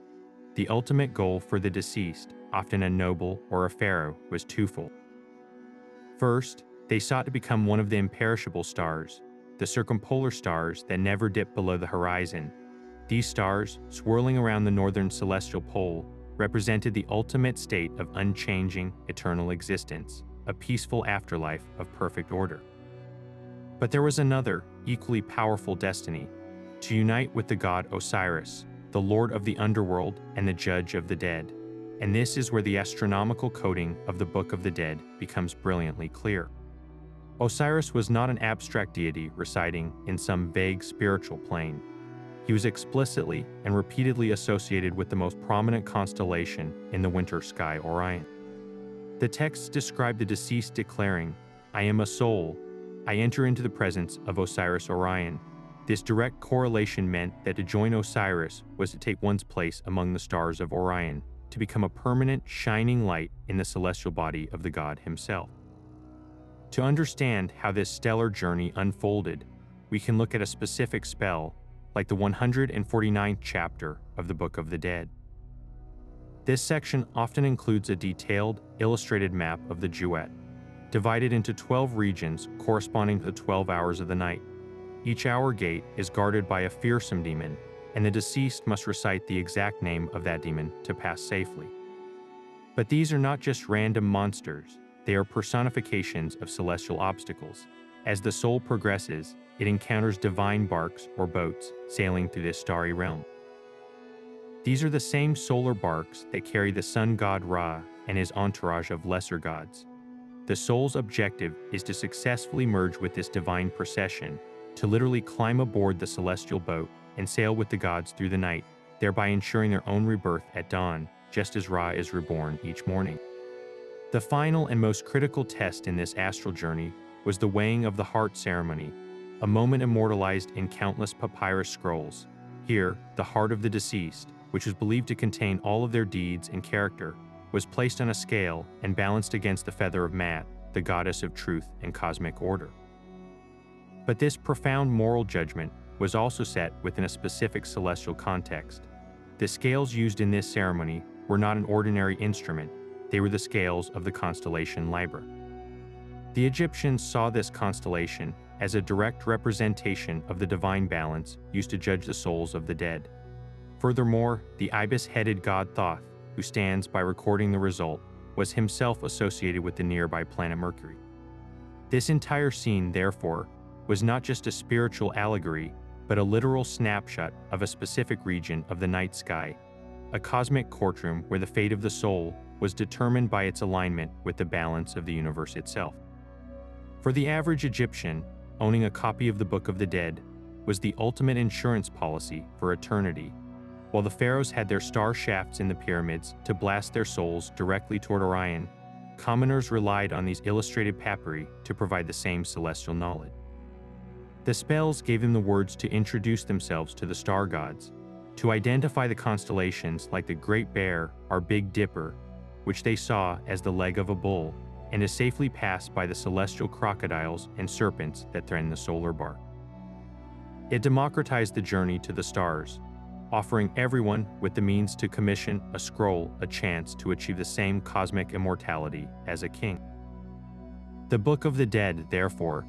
The ultimate goal for the deceased, often a noble or a pharaoh, was twofold. First, they sought to become one of the imperishable stars, the circumpolar stars that never dip below the horizon. These stars, swirling around the northern celestial pole, represented the ultimate state of unchanging, eternal existence, a peaceful afterlife of perfect order. But there was another, equally powerful destiny: to unite with the god Osiris, the lord of the underworld and the judge of the dead. And this is where the astronomical coding of the Book of the Dead becomes brilliantly clear. Osiris was not an abstract deity residing in some vague spiritual plane. He was explicitly and repeatedly associated with the most prominent constellation in the winter sky, Orion. The texts describe the deceased declaring, "I am a soul. I enter into the presence of Osiris Orion." This direct correlation meant that to join Osiris was to take one's place among the stars of Orion, to become a permanent, shining light in the celestial body of the god himself. To understand how this stellar journey unfolded, we can look at a specific spell, like the 149th chapter of the Book of the Dead. This section often includes a detailed, illustrated map of the Duat, divided into 12 regions corresponding to the 12 hours of the night. Each hour gate is guarded by a fearsome demon, and the deceased must recite the exact name of that demon to pass safely. But these are not just random monsters, they are personifications of celestial obstacles. As the soul progresses, it encounters divine barks or boats sailing through this starry realm. These are the same solar barks that carry the sun god Ra and his entourage of lesser gods. The soul's objective is to successfully merge with this divine procession, to literally climb aboard the celestial boat and sail with the gods through the night, thereby ensuring their own rebirth at dawn, just as Ra is reborn each morning. The final and most critical test in this astral journey was the weighing of the heart ceremony, a moment immortalized in countless papyrus scrolls. Here, the heart of the deceased, which was believed to contain all of their deeds and character, was placed on a scale and balanced against the feather of Mat, the goddess of truth and cosmic order. But this profound moral judgment was also set within a specific celestial context. The scales used in this ceremony were not an ordinary instrument, they were the scales of the constellation Libra. The Egyptians saw this constellation as a direct representation of the divine balance used to judge the souls of the dead. Furthermore, the ibis-headed god Thoth, who stands by recording the result, was himself associated with the nearby planet Mercury. This entire scene, therefore, was not just a spiritual allegory, but a literal snapshot of a specific region of the night sky, a cosmic courtroom where the fate of the soul was determined by its alignment with the balance of the universe itself. For the average Egyptian, owning a copy of the Book of the Dead was the ultimate insurance policy for eternity. While the pharaohs had their star shafts in the pyramids to blast their souls directly toward Orion, commoners relied on these illustrated papyri to provide the same celestial knowledge. The spells gave them the words to introduce themselves to the star gods, to identify the constellations like the Great Bear or Big Dipper, which they saw as the leg of a bull, and to safely pass by the celestial crocodiles and serpents that threaten the solar bark. It democratized the journey to the stars, offering everyone with the means to commission a scroll a chance to achieve the same cosmic immortality as a king. The Book of the Dead, therefore,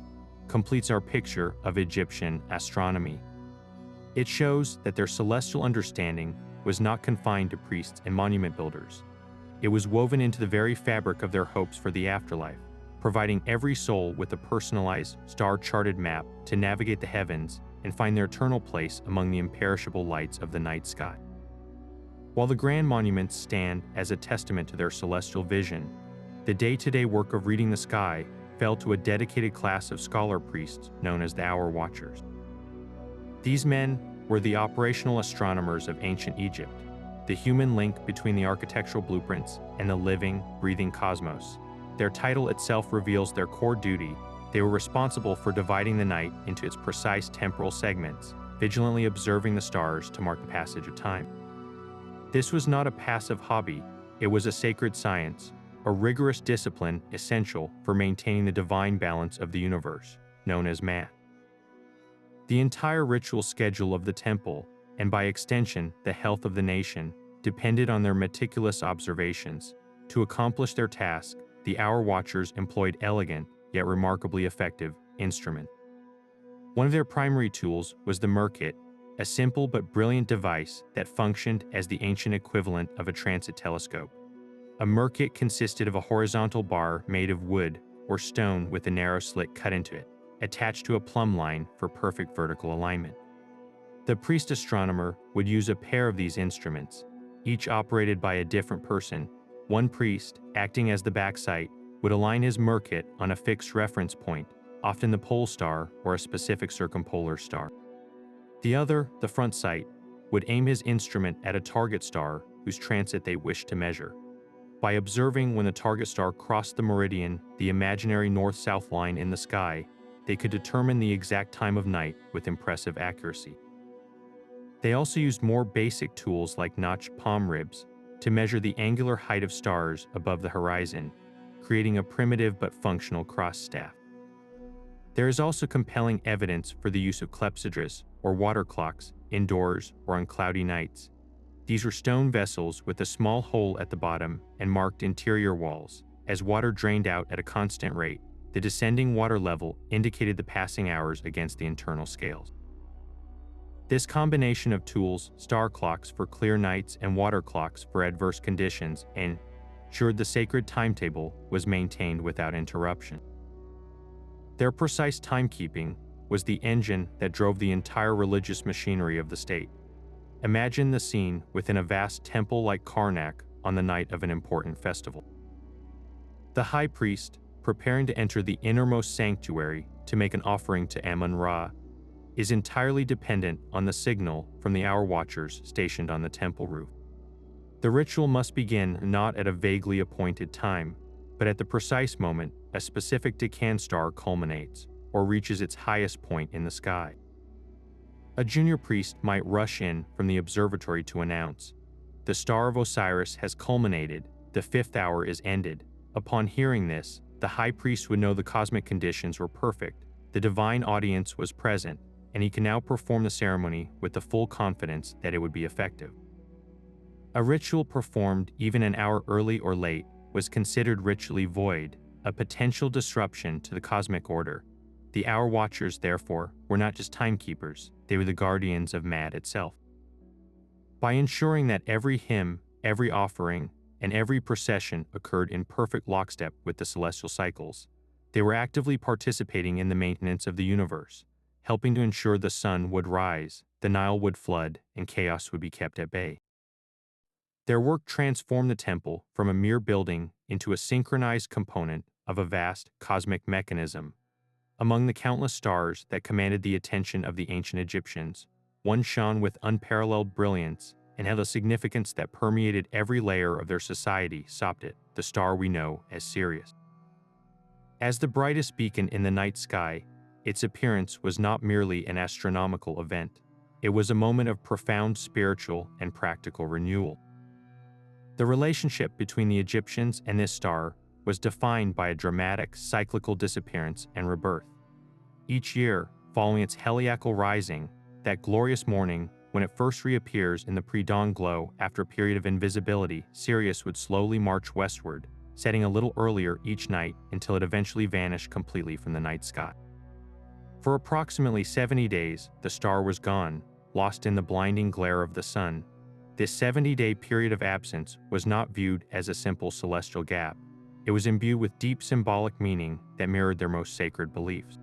completes our picture of Egyptian astronomy. It shows that their celestial understanding was not confined to priests and monument builders. It was woven into the very fabric of their hopes for the afterlife, providing every soul with a personalized, star-charted map to navigate the heavens and find their eternal place among the imperishable lights of the night sky. While the grand monuments stand as a testament to their celestial vision, the day-to-day work of reading the sky fell to a dedicated class of scholar priests known as the Hour Watchers. These men were the operational astronomers of ancient Egypt, the human link between the architectural blueprints and the living, breathing cosmos. Their title itself reveals their core duty. They were responsible for dividing the night into its precise temporal segments, vigilantly observing the stars to mark the passage of time. This was not a passive hobby, it was a sacred science, a rigorous discipline essential for maintaining the divine balance of the universe, known as Mat. The entire ritual schedule of the temple, and by extension the health of the nation, depended on their meticulous observations. To accomplish their task, the Hour Watchers employed elegant, yet remarkably effective, instrument. One of their primary tools was the Merkit, a simple but brilliant device that functioned as the ancient equivalent of a transit telescope. A Merkit consisted of a horizontal bar made of wood or stone with a narrow slit cut into it, attached to a plumb line for perfect vertical alignment. The priest astronomer would use a pair of these instruments, each operated by a different person. One priest, acting as the back sight, would align his Merkit on a fixed reference point, often the pole star or a specific circumpolar star. The other, the front sight, would aim his instrument at a target star whose transit they wished to measure. By observing when the target star crossed the meridian, the imaginary north-south line in the sky, they could determine the exact time of night with impressive accuracy. They also used more basic tools like notched palm ribs to measure the angular height of stars above the horizon, creating a primitive but functional cross staff. There is also compelling evidence for the use of clepsydras, or water clocks, indoors or on cloudy nights. These were stone vessels with a small hole at the bottom and marked interior walls. As water drained out at a constant rate, the descending water level indicated the passing hours against the internal scales. This combination of tools, star clocks for clear nights and water clocks for adverse conditions, ensured the sacred timetable was maintained without interruption. Their precise timekeeping was the engine that drove the entire religious machinery of the state. Imagine the scene within a vast temple like Karnak on the night of an important festival. The high priest, preparing to enter the innermost sanctuary to make an offering to Amun-Ra, is entirely dependent on the signal from the hour watchers stationed on the temple roof. The ritual must begin not at a vaguely appointed time, but at the precise moment a specific decan star culminates or reaches its highest point in the sky. A junior priest might rush in from the observatory to announce, "The star of Osiris has culminated, the fifth hour is ended." Upon hearing this, the high priest would know the cosmic conditions were perfect, the divine audience was present, and he can now perform the ceremony with the full confidence that it would be effective. A ritual performed even an hour early or late was considered ritually void, a potential disruption to the cosmic order. The hour watchers, therefore, were not just timekeepers, they were the guardians of Mad itself. By ensuring that every hymn, every offering, and every procession occurred in perfect lockstep with the celestial cycles, they were actively participating in the maintenance of the universe, helping to ensure the sun would rise, the Nile would flood, and chaos would be kept at bay. Their work transformed the temple from a mere building into a synchronized component of a vast cosmic mechanism. Among the countless stars that commanded the attention of the ancient Egyptians, one shone with unparalleled brilliance and held a significance that permeated every layer of their society, Sopdet, the star we know as Sirius. As the brightest beacon in the night sky, its appearance was not merely an astronomical event. It was a moment of profound spiritual and practical renewal. The relationship between the Egyptians and this star was defined by a dramatic cyclical disappearance and rebirth. Each year, following its heliacal rising, that glorious morning when it first reappears in the pre-dawn glow after a period of invisibility, Sirius would slowly march westward, setting a little earlier each night until it eventually vanished completely from the night sky. For approximately 70 days, the star was gone, lost in the blinding glare of the sun. This 70-day period of absence was not viewed as a simple celestial gap. It was imbued with deep symbolic meaning that mirrored their most sacred beliefs.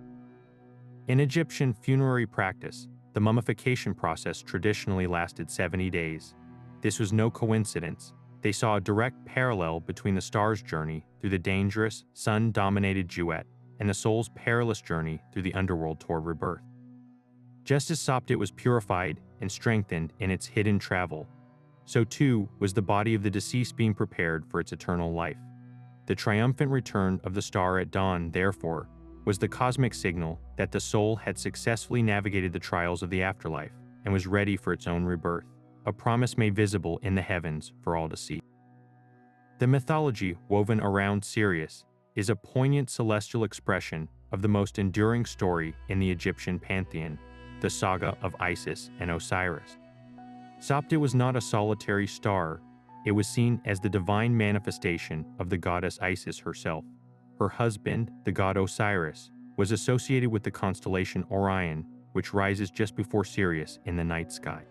In Egyptian funerary practice, the mummification process traditionally lasted 70 days. This was no coincidence. They saw a direct parallel between the star's journey through the dangerous, sun-dominated duet and the soul's perilous journey through the underworld toward rebirth. Just as Sopdet was purified and strengthened in its hidden travel, so too was the body of the deceased being prepared for its eternal life. The triumphant return of the star at dawn, therefore, was the cosmic signal that the soul had successfully navigated the trials of the afterlife and was ready for its own rebirth, a promise made visible in the heavens for all to see. The mythology woven around Sirius is a poignant celestial expression of the most enduring story in the Egyptian pantheon, the saga of Isis and Osiris. Sopdet was not a solitary star. It was seen as the divine manifestation of the goddess Isis herself. Her husband, the god Osiris, was associated with the constellation Orion, which rises just before Sirius in the night sky.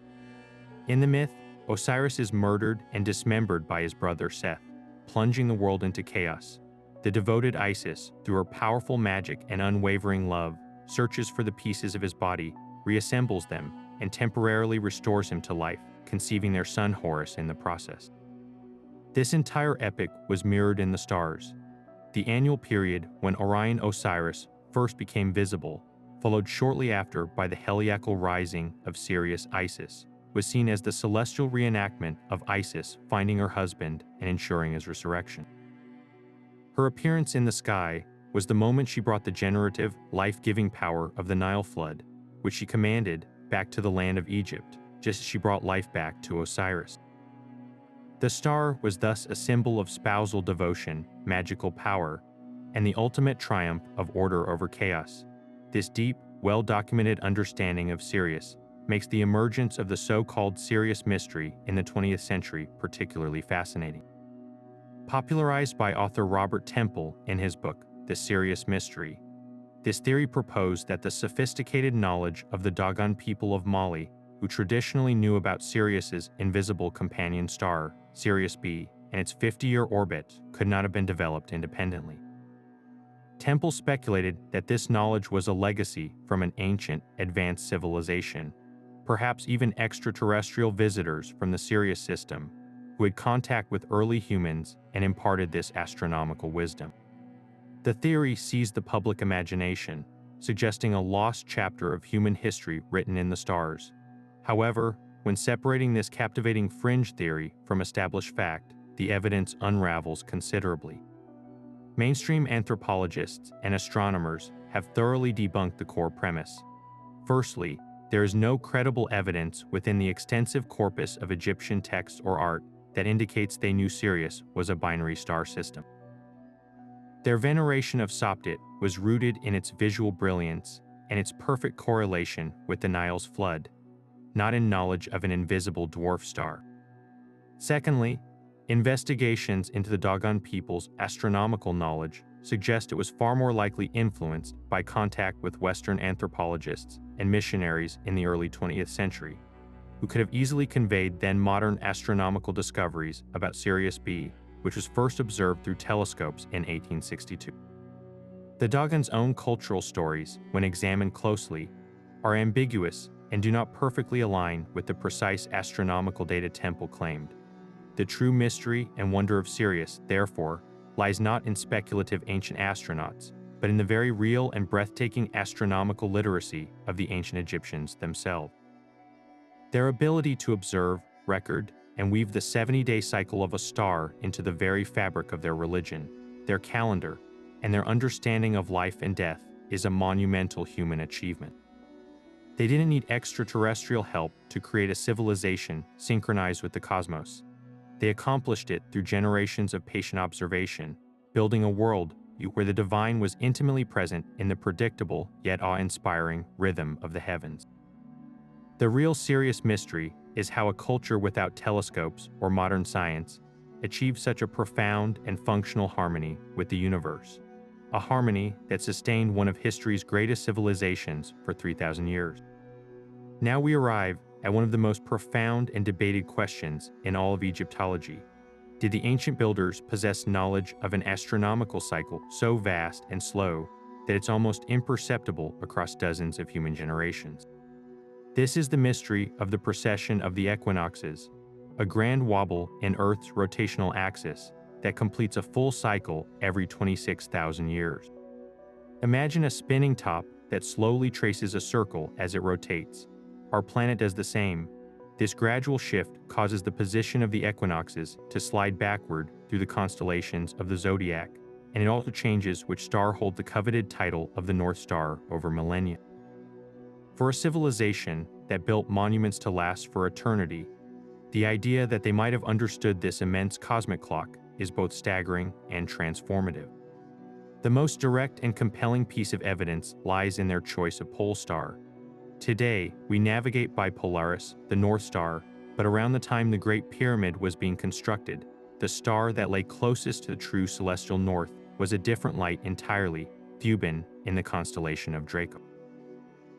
In the myth, Osiris is murdered and dismembered by his brother Seth, plunging the world into chaos. The devoted Isis, through her powerful magic and unwavering love, searches for the pieces of his body, reassembles them, and temporarily restores him to life, conceiving their son Horus in the process. This entire epic was mirrored in the stars. The annual period when Orion Osiris first became visible, followed shortly after by the heliacal rising of Sirius Isis, was seen as the celestial reenactment of Isis finding her husband and ensuring his resurrection. Her appearance in the sky was the moment she brought the generative, life-giving power of the Nile flood, which she commanded, back to the land of Egypt, just as she brought life back to Osiris. The star was thus a symbol of spousal devotion, magical power, and the ultimate triumph of order over chaos. This deep, well-documented understanding of Sirius makes the emergence of the so-called Sirius mystery in the 20th century particularly fascinating. Popularized by author Robert Temple in his book, The Sirius Mystery, this theory proposed that the sophisticated knowledge of the Dogon people of Mali, who traditionally knew about Sirius's invisible companion star, Sirius B, and its 50-year orbit, could not have been developed independently. Temple speculated that this knowledge was a legacy from an ancient, advanced civilization, perhaps even extraterrestrial visitors from the Sirius system, who had contact with early humans and imparted this astronomical wisdom. The theory seized the public imagination, suggesting a lost chapter of human history written in the stars. However, when separating this captivating fringe theory from established fact, the evidence unravels considerably. Mainstream anthropologists and astronomers have thoroughly debunked the core premise. Firstly, there is no credible evidence within the extensive corpus of Egyptian texts or art that indicates they knew Sirius was a binary star system. Their veneration of Sopdet was rooted in its visual brilliance and its perfect correlation with the Nile's flood, not in knowledge of an invisible dwarf star. Secondly, investigations into the Dogon people's astronomical knowledge suggest it was far more likely influenced by contact with Western anthropologists and missionaries in the early 20th century, who could have easily conveyed then-modern astronomical discoveries about Sirius B, which was first observed through telescopes in 1862. The Dogons' own cultural stories, when examined closely, are ambiguous and do not perfectly align with the precise astronomical data Temple claimed. The true mystery and wonder of Sirius, therefore, lies not in speculative ancient astronauts, but in the very real and breathtaking astronomical literacy of the ancient Egyptians themselves. Their ability to observe, record, and weave the 70-day cycle of a star into the very fabric of their religion, their calendar, and their understanding of life and death is a monumental human achievement. They didn't need extraterrestrial help to create a civilization synchronized with the cosmos. They accomplished it through generations of patient observation, building a world where the divine was intimately present in the predictable yet awe-inspiring rhythm of the heavens. The real serious mystery is how a culture without telescopes or modern science achieved such a profound and functional harmony with the universe, a harmony that sustained one of history's greatest civilizations for 3,000 years. Now we arrive at one of the most profound and debated questions in all of Egyptology. Did the ancient builders possess knowledge of an astronomical cycle so vast and slow that it's almost imperceptible across dozens of human generations? This is the mystery of the precession of the equinoxes, a grand wobble in Earth's rotational axis that completes a full cycle every 26,000 years. Imagine a spinning top that slowly traces a circle as it rotates. Our planet does the same. This gradual shift causes the position of the equinoxes to slide backward through the constellations of the zodiac, and it also changes which star holds the coveted title of the North Star over millennia. For a civilization that built monuments to last for eternity, the idea that they might have understood this immense cosmic clock is both staggering and transformative. The most direct and compelling piece of evidence lies in their choice of pole star. Today, we navigate by Polaris, the North Star, but around the time the Great Pyramid was being constructed, the star that lay closest to the true celestial north was a different light entirely, Thuban, in the constellation of Draco.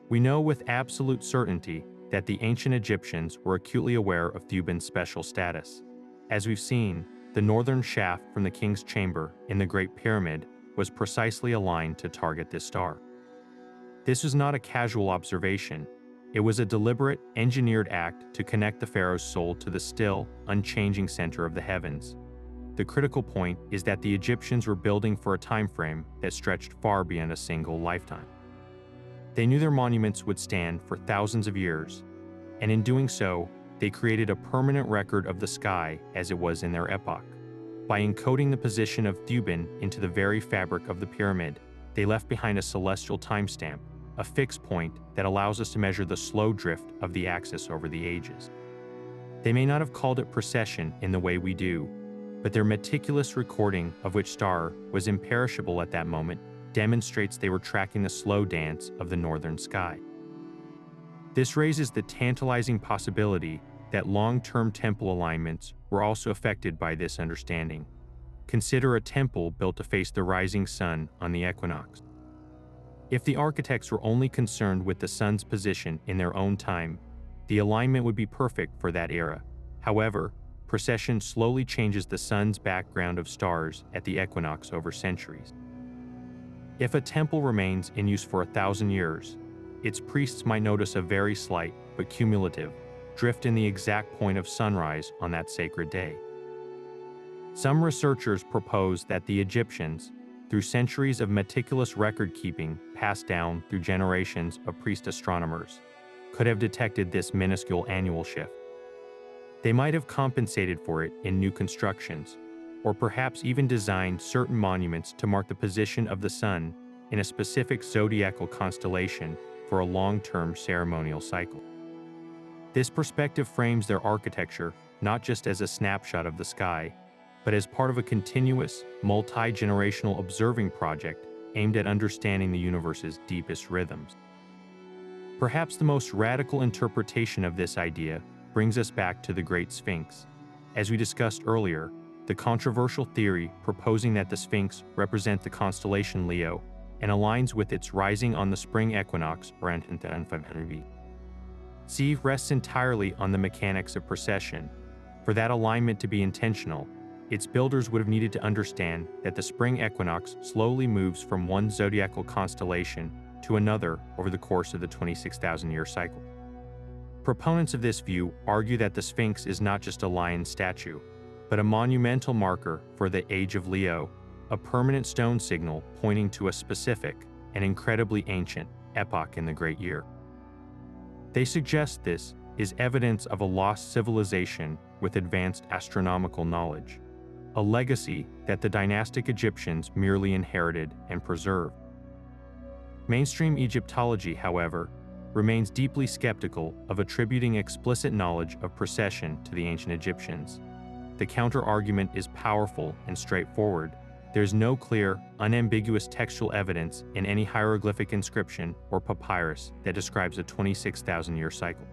We know with absolute certainty that the ancient Egyptians were acutely aware of Thuban's special status. As we've seen, the northern shaft from the king's chamber in the Great Pyramid was precisely aligned to target this star. This was not a casual observation. It was a deliberate, engineered act to connect the pharaoh's soul to the still, unchanging center of the heavens. The critical point is that the Egyptians were building for a time frame that stretched far beyond a single lifetime. They knew their monuments would stand for thousands of years, and in doing so, they created a permanent record of the sky as it was in their epoch. By encoding the position of Thuban into the very fabric of the pyramid, they left behind a celestial timestamp, a fixed point that allows us to measure the slow drift of the axis over the ages. They may not have called it precession in the way we do, but their meticulous recording of which star was imperishable at that moment demonstrates they were tracking the slow dance of the northern sky. This raises the tantalizing possibility that long-term temple alignments were also affected by this understanding. Consider a temple built to face the rising sun on the equinox. If the architects were only concerned with the sun's position in their own time, the alignment would be perfect for that era. However, precession slowly changes the sun's background of stars at the equinox over centuries. If a temple remains in use for 1,000 years, its priests might notice a very slight, but cumulative, drift in the exact point of sunrise on that sacred day. Some researchers propose that the Egyptians, through centuries of meticulous record-keeping passed down through generations of priest astronomers, could have detected this minuscule annual shift. They might have compensated for it in new constructions, or perhaps even designed certain monuments to mark the position of the sun in a specific zodiacal constellation for a long-term ceremonial cycle. This perspective frames their architecture not just as a snapshot of the sky, but as part of a continuous, multi-generational observing project aimed at understanding the universe's deepest rhythms. Perhaps the most radical interpretation of this idea brings us back to the Great Sphinx. As we discussed earlier, the controversial theory proposing that the Sphinx represents the constellation Leo and aligns with its rising on the spring equinox around 500 BC rests entirely on the mechanics of precession. For that alignment to be intentional, its builders would have needed to understand that the spring equinox slowly moves from one zodiacal constellation to another over the course of the 26,000-year cycle. Proponents of this view argue that the Sphinx is not just a lion statue, but a monumental marker for the age of Leo, a permanent stone signal pointing to a specific and incredibly ancient epoch in the Great Year. They suggest this is evidence of a lost civilization with advanced astronomical knowledge, a legacy that the dynastic Egyptians merely inherited and preserved. Mainstream Egyptology, however, remains deeply skeptical of attributing explicit knowledge of precession to the ancient Egyptians. The counter-argument is powerful and straightforward. There's no clear, unambiguous textual evidence in any hieroglyphic inscription or papyrus that describes a 26,000-year cycle.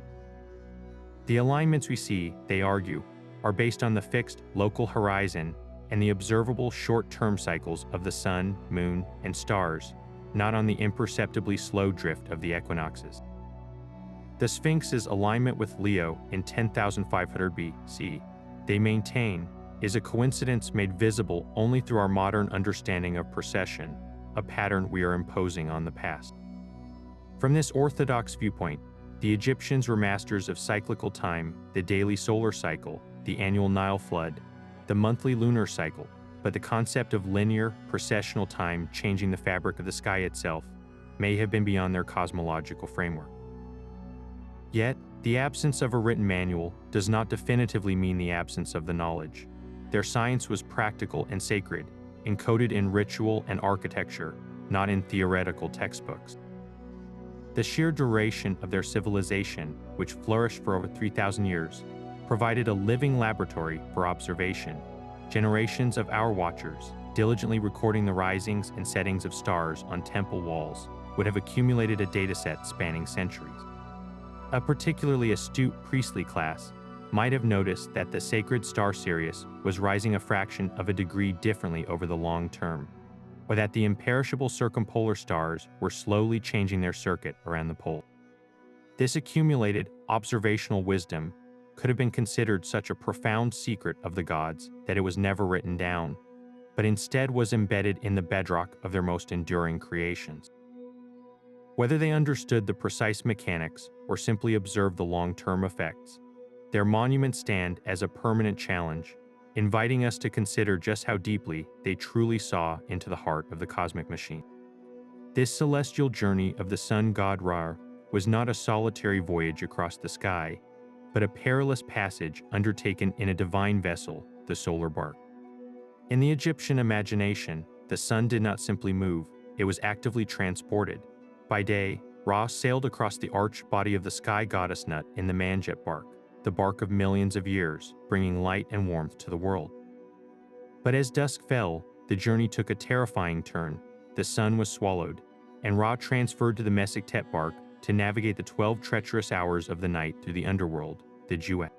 The alignments we see, they argue, are based on the fixed local horizon and the observable short-term cycles of the sun, moon, and stars, not on the imperceptibly slow drift of the equinoxes. The Sphinx's alignment with Leo in 10,500 BC, they maintain, is a coincidence made visible only through our modern understanding of precession, a pattern we are imposing on the past. From this orthodox viewpoint, the Egyptians were masters of cyclical time, the daily solar cycle, the annual Nile flood, the monthly lunar cycle, but the concept of linear, precessional time changing the fabric of the sky itself may have been beyond their cosmological framework. Yet, the absence of a written manual does not definitively mean the absence of the knowledge. Their science was practical and sacred, encoded in ritual and architecture, not in theoretical textbooks. The sheer duration of their civilization, which flourished for over 3,000 years, provided a living laboratory for observation. Generations of our watchers, diligently recording the risings and settings of stars on temple walls, would have accumulated a dataset spanning centuries. A particularly astute priestly class might have noticed that the sacred star Sirius was rising a fraction of a degree differently over the long term, or that the imperishable circumpolar stars were slowly changing their circuit around the pole. This accumulated observational wisdom could have been considered such a profound secret of the gods that it was never written down, but instead was embedded in the bedrock of their most enduring creations. Whether they understood the precise mechanics or simply observed the long-term effects, their monuments stand as a permanent challenge, inviting us to consider just how deeply they truly saw into the heart of the cosmic machine. This celestial journey of the sun god Ra was not a solitary voyage across the sky, but a perilous passage undertaken in a divine vessel, the solar bark. In the Egyptian imagination, the sun did not simply move, it was actively transported. By day, Ra sailed across the arched body of the sky goddess nut in the Manjet bark, the bark of millions of years, bringing light and warmth to the world. But as dusk fell, the journey took a terrifying turn. The sun was swallowed, and Ra transferred to the Mesektet bark to navigate the 12 treacherous hours of the night through the underworld, the Juet.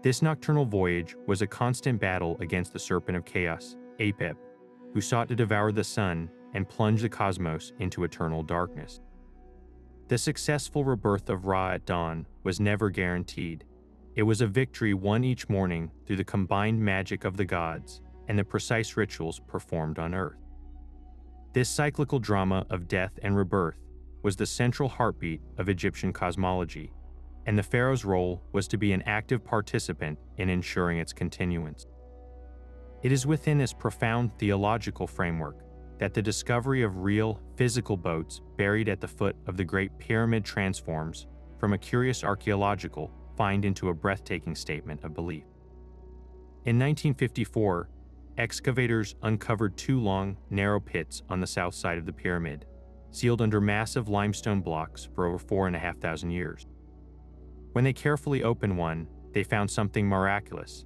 This nocturnal voyage was a constant battle against the serpent of chaos, Apep, who sought to devour the sun and plunge the cosmos into eternal darkness. The successful rebirth of Ra at dawn was never guaranteed. It was a victory won each morning through the combined magic of the gods and the precise rituals performed on Earth. This cyclical drama of death and rebirth was the central heartbeat of Egyptian cosmology, and the pharaoh's role was to be an active participant in ensuring its continuance. It is within this profound theological framework that the discovery of real, physical boats buried at the foot of the Great Pyramid transforms from a curious archaeological find into a breathtaking statement of belief. In 1954, excavators uncovered two long, narrow pits on the south side of the pyramid, sealed under massive limestone blocks for over 4,500 years. When they carefully opened one, they found something miraculous.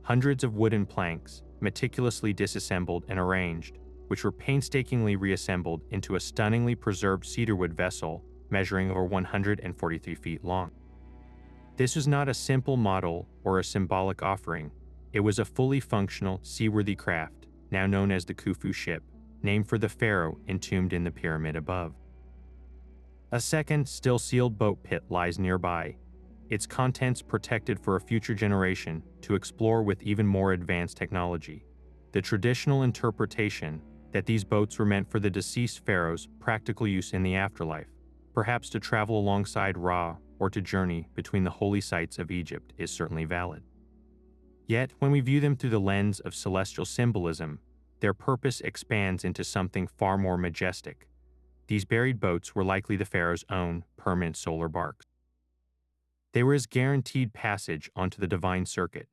Hundreds of wooden planks, meticulously disassembled and arranged, which were painstakingly reassembled into a stunningly preserved cedarwood vessel measuring over 143 feet long. This was not a simple model or a symbolic offering. It was a fully functional, seaworthy craft, now known as the Khufu ship, named for the pharaoh entombed in the pyramid above. A second, still sealed boat pit lies nearby, its contents protected for a future generation to explore with even more advanced technology. The traditional interpretation that these boats were meant for the deceased pharaoh's practical use in the afterlife, perhaps to travel alongside Ra or to journey between the holy sites of Egypt, is certainly valid. Yet, when we view them through the lens of celestial symbolism, their purpose expands into something far more majestic. These buried boats were likely the pharaoh's own permanent solar barks. They were his guaranteed passage onto the divine circuit.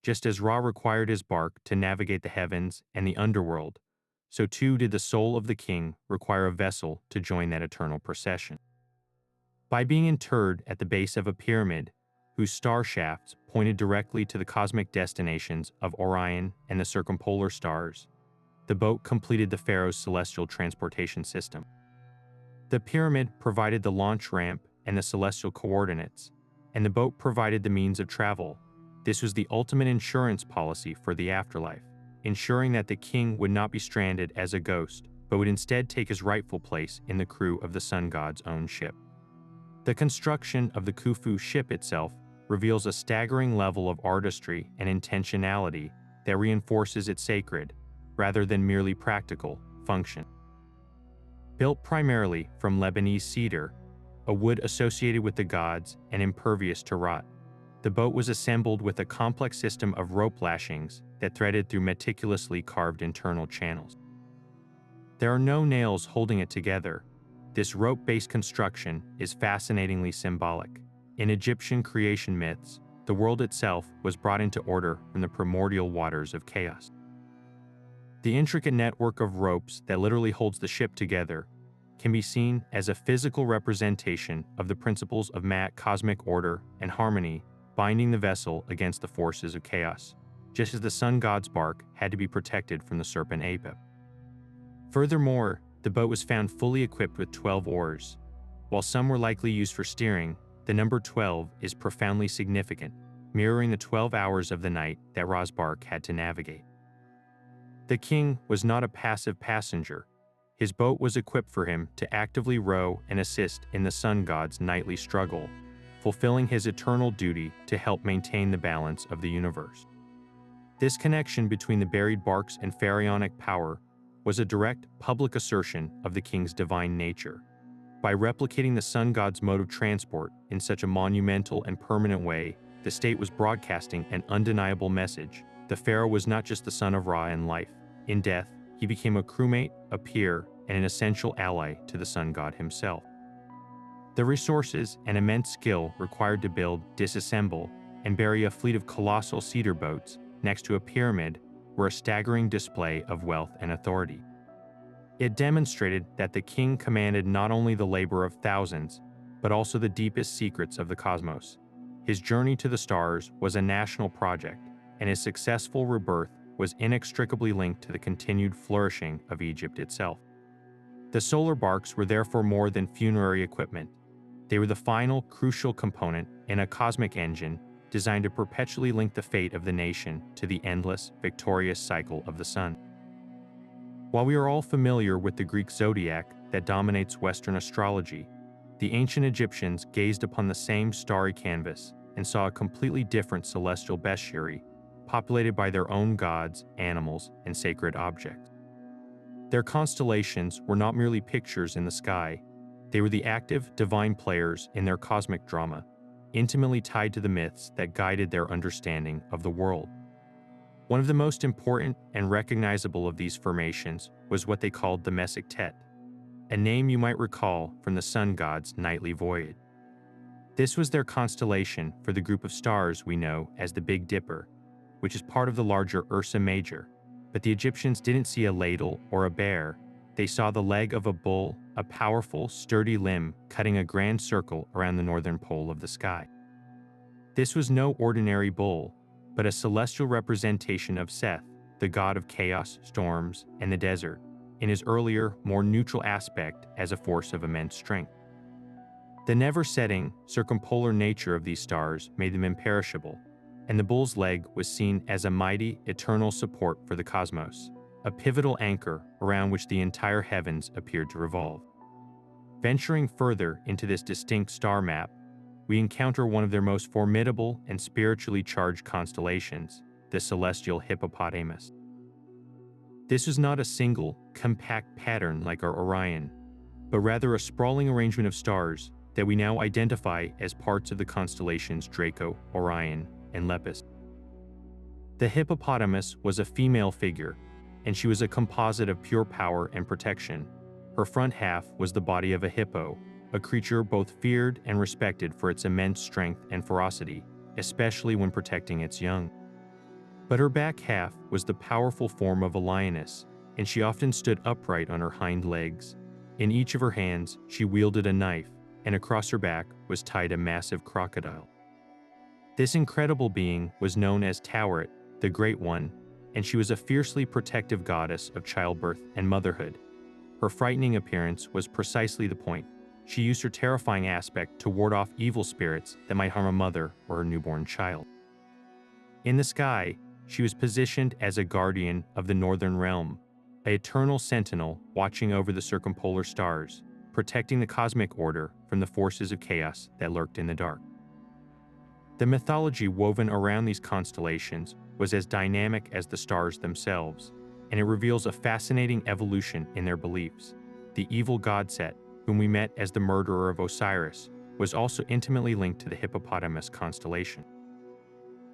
Just as Ra required his bark to navigate the heavens and the underworld, so too did the soul of the king require a vessel to join that eternal procession. By being interred at the base of a pyramid, whose star shafts pointed directly to the cosmic destinations of Orion and the circumpolar stars, the boat completed the pharaoh's celestial transportation system. The pyramid provided the launch ramp and the celestial coordinates, and the boat provided the means of travel. This was the ultimate insurance policy for the afterlife, ensuring that the king would not be stranded as a ghost, but would instead take his rightful place in the crew of the sun god's own ship. The construction of the Khufu ship itself reveals a staggering level of artistry and intentionality that reinforces its sacred, rather than merely practical, function. Built primarily from Lebanese cedar, a wood associated with the gods and impervious to rot, the boat was assembled with a complex system of rope lashings that threaded through meticulously carved internal channels. There are no nails holding it together. This rope-based construction is fascinatingly symbolic. In Egyptian creation myths, the world itself was brought into order from the primordial waters of chaos. The intricate network of ropes that literally holds the ship together can be seen as a physical representation of the principles of cosmic order and harmony binding the vessel against the forces of chaos, just as the sun god's bark had to be protected from the serpent Apep. Furthermore, the boat was found fully equipped with 12 oars. While some were likely used for steering, the number 12 is profoundly significant, mirroring the 12 hours of the night that Ra's bark had to navigate. The king was not a passive passenger. His boat was equipped for him to actively row and assist in the sun god's nightly struggle, fulfilling his eternal duty to help maintain the balance of the universe. This connection between the buried barks and pharaonic power was a direct public assertion of the king's divine nature. By replicating the sun god's mode of transport in such a monumental and permanent way, the state was broadcasting an undeniable message. The pharaoh was not just the son of Ra in life. In death, he became a crewmate, a peer, and an essential ally to the sun god himself. The resources and immense skill required to build, disassemble, and bury a fleet of colossal cedar boats next to a pyramid were a staggering display of wealth and authority. It demonstrated that the king commanded not only the labor of thousands, but also the deepest secrets of the cosmos. His journey to the stars was a national project, and his successful rebirth was inextricably linked to the continued flourishing of Egypt itself. The solar barks were therefore more than funerary equipment. They were the final, crucial component in a cosmic engine designed to perpetually link the fate of the nation to the endless, victorious cycle of the sun. While we are all familiar with the Greek zodiac that dominates Western astrology, the ancient Egyptians gazed upon the same starry canvas and saw a completely different celestial bestiary, populated by their own gods, animals, and sacred objects. Their constellations were not merely pictures in the sky. They were the active, divine players in their cosmic drama, intimately tied to the myths that guided their understanding of the world. One of the most important and recognizable of these formations was what they called the Mesoctet, a name you might recall from the sun god's nightly voyage. This was their constellation for the group of stars we know as the Big Dipper, which is part of the larger Ursa Major. But the Egyptians didn't see a ladle or a bear. They saw the leg of a bull, a powerful, sturdy limb cutting a grand circle around the northern pole of the sky. This was no ordinary bull, but a celestial representation of Seth, the god of chaos, storms, and the desert, in his earlier, more neutral aspect as a force of immense strength. The never-setting, circumpolar nature of these stars made them imperishable, and the bull's leg was seen as a mighty, eternal support for the cosmos, a pivotal anchor around which the entire heavens appeared to revolve. Venturing further into this distinct star map, we encounter one of their most formidable and spiritually charged constellations, the celestial hippopotamus. This is not a single, compact pattern like our Orion, but rather a sprawling arrangement of stars that we now identify as parts of the constellations Draco, Orion, and Lepus. The hippopotamus was a female figure, and she was a composite of pure power and protection. Her front half was the body of a hippo, a creature both feared and respected for its immense strength and ferocity, especially when protecting its young. But her back half was the powerful form of a lioness, and she often stood upright on her hind legs. In each of her hands, she wielded a knife, and across her back was tied a massive crocodile. This incredible being was known as Taweret, the Great One, and she was a fiercely protective goddess of childbirth and motherhood. Her frightening appearance was precisely the point. She used her terrifying aspect to ward off evil spirits that might harm a mother or her newborn child. In the sky, she was positioned as a guardian of the northern realm, an eternal sentinel watching over the circumpolar stars, protecting the cosmic order from the forces of chaos that lurked in the dark. The mythology woven around these constellations was as dynamic as the stars themselves, and it reveals a fascinating evolution in their beliefs. The evil god Set, whom we met as the murderer of Osiris, was also intimately linked to the hippopotamus constellation.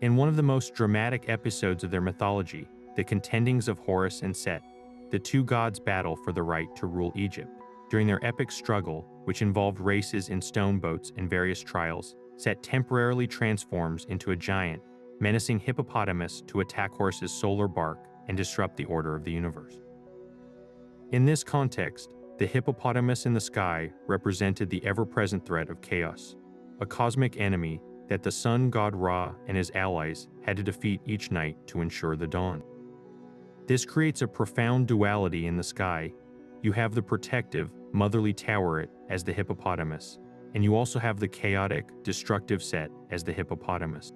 In one of the most dramatic episodes of their mythology, the contendings of Horus and Set, the two gods battle for the right to rule Egypt. During their epic struggle, which involved races in stone boats and various trials, Set temporarily transforms into a giant, menacing hippopotamus to attack Horus's solar bark and disrupt the order of the universe. In this context, the hippopotamus in the sky represented the ever-present threat of chaos, a cosmic enemy that the sun god Ra and his allies had to defeat each night to ensure the dawn. This creates a profound duality in the sky. You have the protective, motherly Taweret as the hippopotamus, and you also have the chaotic, destructive Set as the hippopotamus.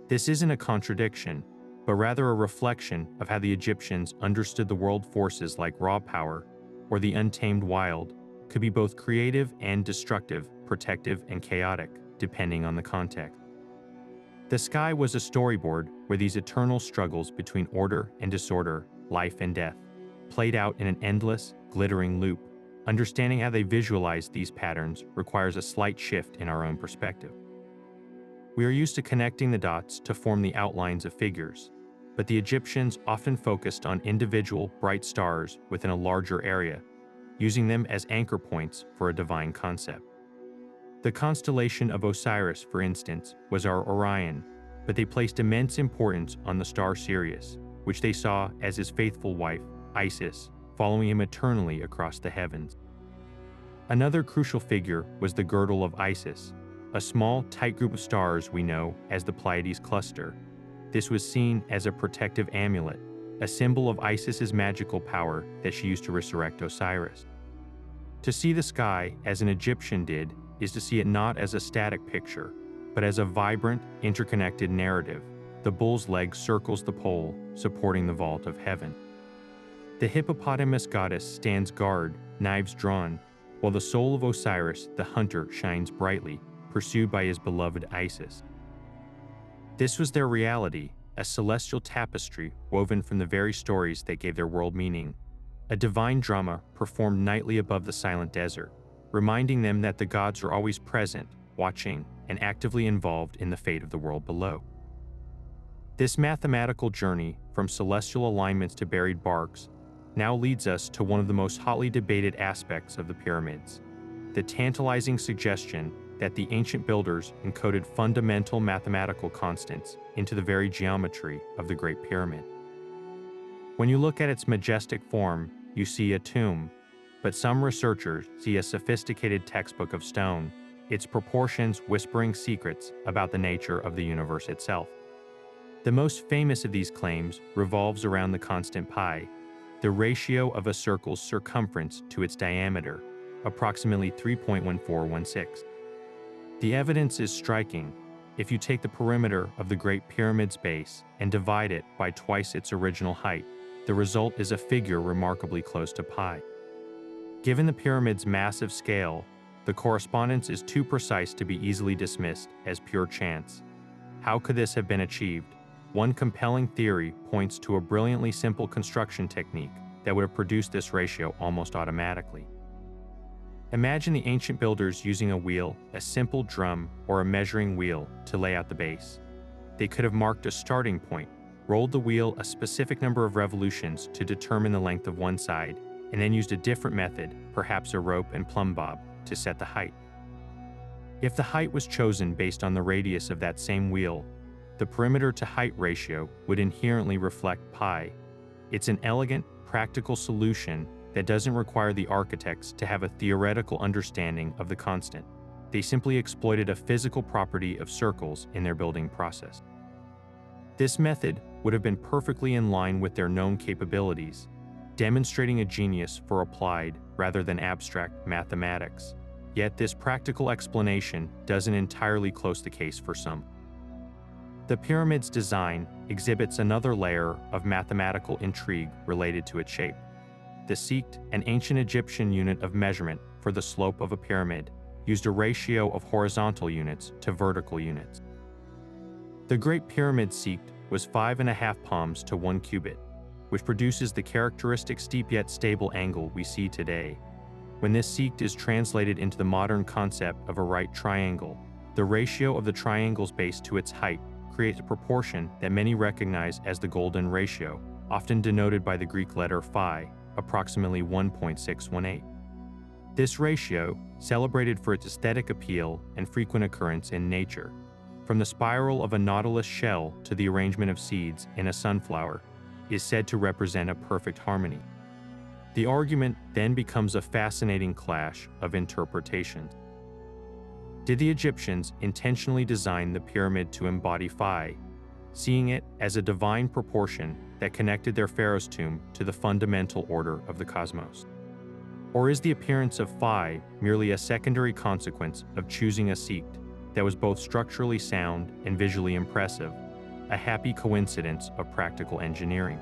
This isn't a contradiction, but rather a reflection of how the Egyptians understood the world forces like raw power, or the untamed wild, could be both creative and destructive, protective and chaotic, depending on the context. The sky was a storyboard where these eternal struggles between order and disorder, life and death, played out in an endless, glittering loop. Understanding how they visualized these patterns requires a slight shift in our own perspective. We are used to connecting the dots to form the outlines of figures, but the Egyptians often focused on individual bright stars within a larger area, using them as anchor points for a divine concept. The constellation of Osiris, for instance, was our Orion, but they placed immense importance on the star Sirius, which they saw as his faithful wife, Isis, following him eternally across the heavens. Another crucial figure was the girdle of Isis, a small, tight group of stars we know as the Pleiades cluster. This was seen as a protective amulet, a symbol of Isis's magical power that she used to resurrect Osiris. To see the sky as an Egyptian did is to see it not as a static picture, but as a vibrant, interconnected narrative. The bull's leg circles the pole, supporting the vault of heaven. The hippopotamus goddess stands guard, knives drawn, while the soul of Osiris, the hunter, shines brightly, pursued by his beloved Isis. This was their reality, a celestial tapestry woven from the very stories that gave their world meaning, a divine drama performed nightly above the silent desert, reminding them that the gods are always present, watching, and actively involved in the fate of the world below. This mathematical journey from celestial alignments to buried barks now leads us to one of the most hotly debated aspects of the pyramids, the tantalizing suggestion that the ancient builders encoded fundamental mathematical constants into the very geometry of the Great Pyramid. When you look at its majestic form, you see a tomb, but some researchers see a sophisticated textbook of stone, its proportions whispering secrets about the nature of the universe itself. The most famous of these claims revolves around the constant pi, the ratio of a circle's circumference to its diameter, approximately 3.1416. The evidence is striking. If you take the perimeter of the Great Pyramid's base and divide it by twice its original height, the result is a figure remarkably close to pi. Given the pyramid's massive scale, the correspondence is too precise to be easily dismissed as pure chance. How could this have been achieved? One compelling theory points to a brilliantly simple construction technique that would have produced this ratio almost automatically. Imagine the ancient builders using a wheel, a simple drum, or a measuring wheel to lay out the base. They could have marked a starting point, rolled the wheel a specific number of revolutions to determine the length of one side, and then used a different method, perhaps a rope and plumb bob, to set the height. If the height was chosen based on the radius of that same wheel, the perimeter to height ratio would inherently reflect pi. It's an elegant, practical solution that doesn't require the architects to have a theoretical understanding of the constant. They simply exploited a physical property of circles in their building process. This method would have been perfectly in line with their known capabilities, demonstrating a genius for applied rather than abstract mathematics. Yet this practical explanation doesn't entirely close the case for some. The pyramid's design exhibits another layer of mathematical intrigue related to its shape. The Sikt, an ancient Egyptian unit of measurement for the slope of a pyramid, used a ratio of horizontal units to vertical units. The Great Pyramid's Sikt was 5.5 palms to 1 cubit, which produces the characteristic steep yet stable angle we see today. When this Sikt is translated into the modern concept of a right triangle, the ratio of the triangle's base to its height creates a proportion that many recognize as the golden ratio, often denoted by the Greek letter phi, approximately 1.618. This ratio, celebrated for its aesthetic appeal and frequent occurrence in nature, from the spiral of a nautilus shell to the arrangement of seeds in a sunflower, is said to represent a perfect harmony. The argument then becomes a fascinating clash of interpretations. Did the Egyptians intentionally design the pyramid to embody phi, seeing it as a divine proportion that connected their pharaoh's tomb to the fundamental order of the cosmos? Or is the appearance of phi merely a secondary consequence of choosing a Sikt that was both structurally sound and visually impressive, a happy coincidence of practical engineering?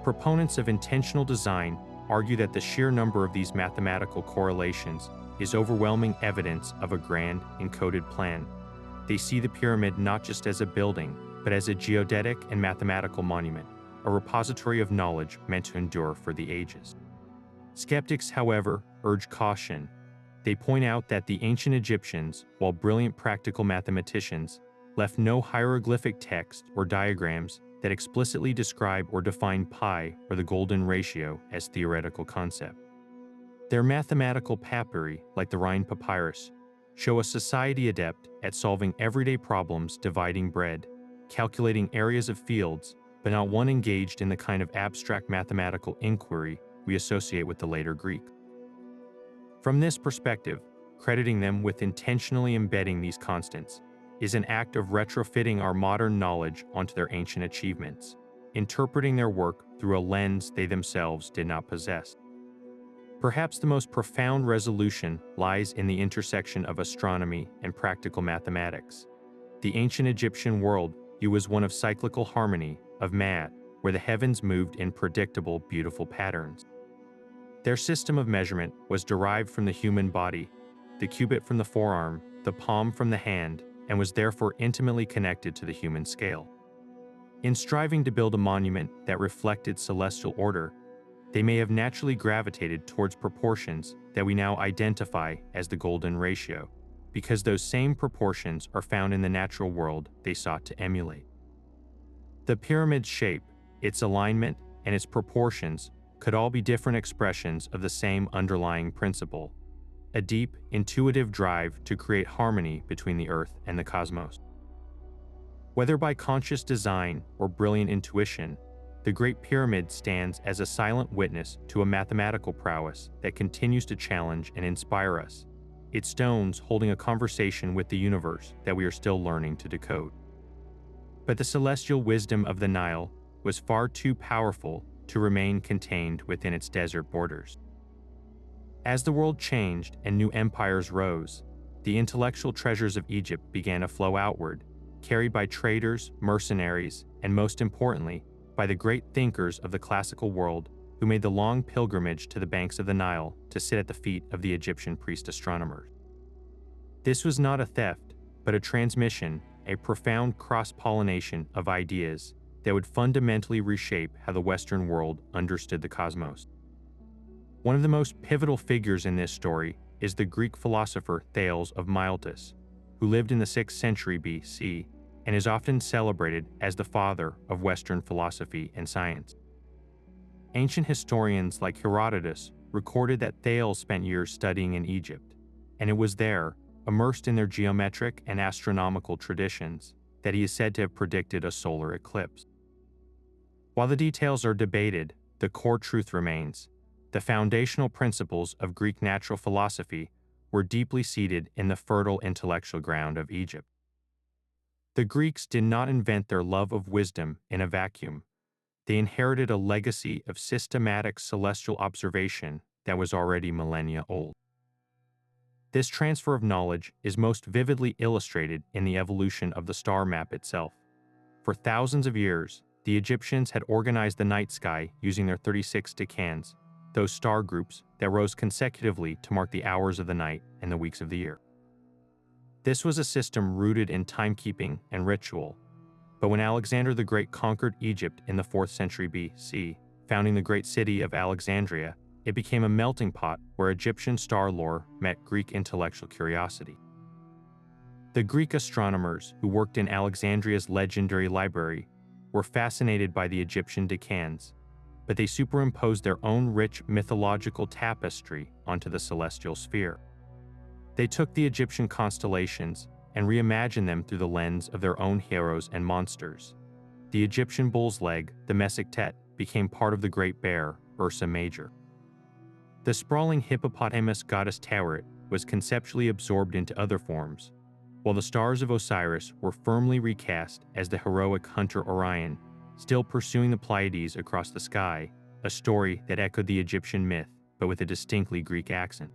Proponents of intentional design argue that the sheer number of these mathematical correlations is overwhelming evidence of a grand, encoded plan. They see the pyramid not just as a building, but as a geodetic and mathematical monument, a repository of knowledge meant to endure for the ages. Skeptics, however, urge caution. They point out that the ancient Egyptians, while brilliant practical mathematicians, left no hieroglyphic text or diagrams that explicitly describe or define pi or the golden ratio as theoretical concept. Their mathematical papyri, like the Rhind papyrus, show a society adept at solving everyday problems, dividing bread, calculating areas of fields, but not one engaged in the kind of abstract mathematical inquiry we associate with the later Greek. From this perspective, crediting them with intentionally embedding these constants is an act of retrofitting our modern knowledge onto their ancient achievements, interpreting their work through a lens they themselves did not possess. Perhaps the most profound resolution lies in the intersection of astronomy and practical mathematics. The ancient Egyptian worldview was one of cyclical harmony, of math, where the heavens moved in predictable, beautiful patterns. Their system of measurement was derived from the human body, the cubit from the forearm, the palm from the hand, and was therefore intimately connected to the human scale. In striving to build a monument that reflected celestial order, they may have naturally gravitated towards proportions that we now identify as the golden ratio, because those same proportions are found in the natural world they sought to emulate. The pyramid's shape, its alignment, and its proportions could all be different expressions of the same underlying principle, a deep, intuitive drive to create harmony between the earth and the cosmos. Whether by conscious design or brilliant intuition, the Great Pyramid stands as a silent witness to a mathematical prowess that continues to challenge and inspire us, its stones holding a conversation with the universe that we are still learning to decode. But the celestial wisdom of the Nile was far too powerful to remain contained within its desert borders. As the world changed and new empires rose, the intellectual treasures of Egypt began to flow outward, carried by traders, mercenaries, and most importantly, by the great thinkers of the classical world who made the long pilgrimage to the banks of the Nile to sit at the feet of the Egyptian priest astronomers. This was not a theft, but a transmission, a profound cross-pollination of ideas that would fundamentally reshape how the Western world understood the cosmos. One of the most pivotal figures in this story is the Greek philosopher Thales of Miletus, who lived in the 6th century BC and is often celebrated as the father of Western philosophy and science. Ancient historians like Herodotus recorded that Thales spent years studying in Egypt, and it was there, immersed in their geometric and astronomical traditions, that he is said to have predicted a solar eclipse. While the details are debated, the core truth remains. The foundational principles of Greek natural philosophy were deeply seated in the fertile intellectual ground of Egypt. The Greeks did not invent their love of wisdom in a vacuum. They inherited a legacy of systematic celestial observation that was already millennia old. This transfer of knowledge is most vividly illustrated in the evolution of the star map itself. For thousands of years, the Egyptians had organized the night sky using their 36 decans, those star groups that rose consecutively to mark the hours of the night and the weeks of the year. This was a system rooted in timekeeping and ritual. But when Alexander the Great conquered Egypt in the 4th century BC, founding the great city of Alexandria, it became a melting pot where Egyptian star lore met Greek intellectual curiosity. The Greek astronomers who worked in Alexandria's legendary library were fascinated by the Egyptian decans, but they superimposed their own rich mythological tapestry onto the celestial sphere. They took the Egyptian constellations and reimagined them through the lens of their own heroes and monsters. The Egyptian bull's leg, the Mesektet, became part of the Great Bear, Ursa Major. The sprawling hippopotamus goddess Taweret was conceptually absorbed into other forms, while the stars of Osiris were firmly recast as the heroic hunter Orion, still pursuing the Pleiades across the sky, a story that echoed the Egyptian myth, but with a distinctly Greek accent.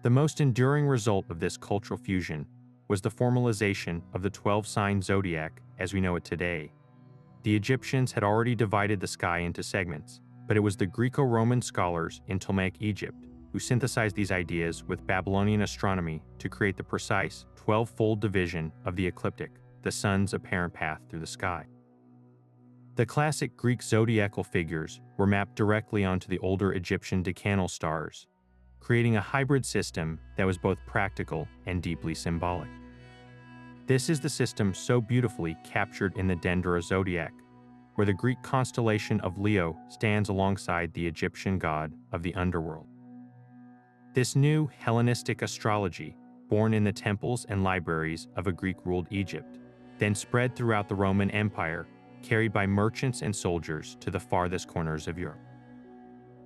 The most enduring result of this cultural fusion was the formalization of the 12-sign zodiac as we know it today. The Egyptians had already divided the sky into segments, but it was the Greco-Roman scholars in Ptolemaic Egypt who synthesized these ideas with Babylonian astronomy to create the precise 12-fold division of the ecliptic, the sun's apparent path through the sky. The classic Greek zodiacal figures were mapped directly onto the older Egyptian decanal stars, creating a hybrid system that was both practical and deeply symbolic. This is the system so beautifully captured in the Dendera zodiac, where the Greek constellation of Leo stands alongside the Egyptian god of the underworld. This new Hellenistic astrology, born in the temples and libraries of a Greek-ruled Egypt, then spread throughout the Roman Empire, carried by merchants and soldiers to the farthest corners of Europe.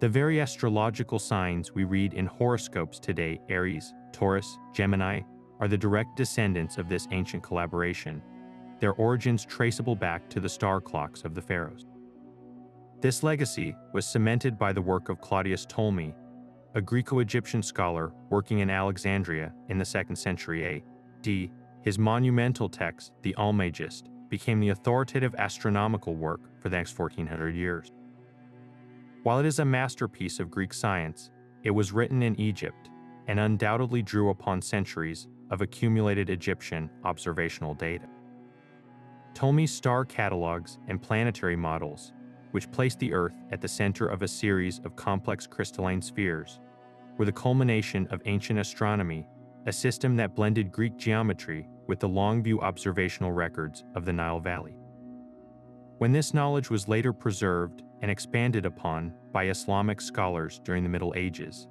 The very astrological signs we read in horoscopes today, Aries, Taurus, Gemini, are the direct descendants of this ancient collaboration, their origins traceable back to the star clocks of the pharaohs. This legacy was cemented by the work of Claudius Ptolemy, a Greco-Egyptian scholar working in Alexandria in the 2nd century A.D. His monumental text, the Almagest, became the authoritative astronomical work for the next 1400 years. While it is a masterpiece of Greek science, it was written in Egypt and undoubtedly drew upon centuries of accumulated Egyptian observational data. Ptolemy's star catalogs and planetary models, which placed the Earth at the center of a series of complex crystalline spheres, were the culmination of ancient astronomy a system that blended Greek geometry with the long-view observational records of the Nile Valley. When this knowledge was later preserved and expanded upon by Islamic scholars during the Middle Ages,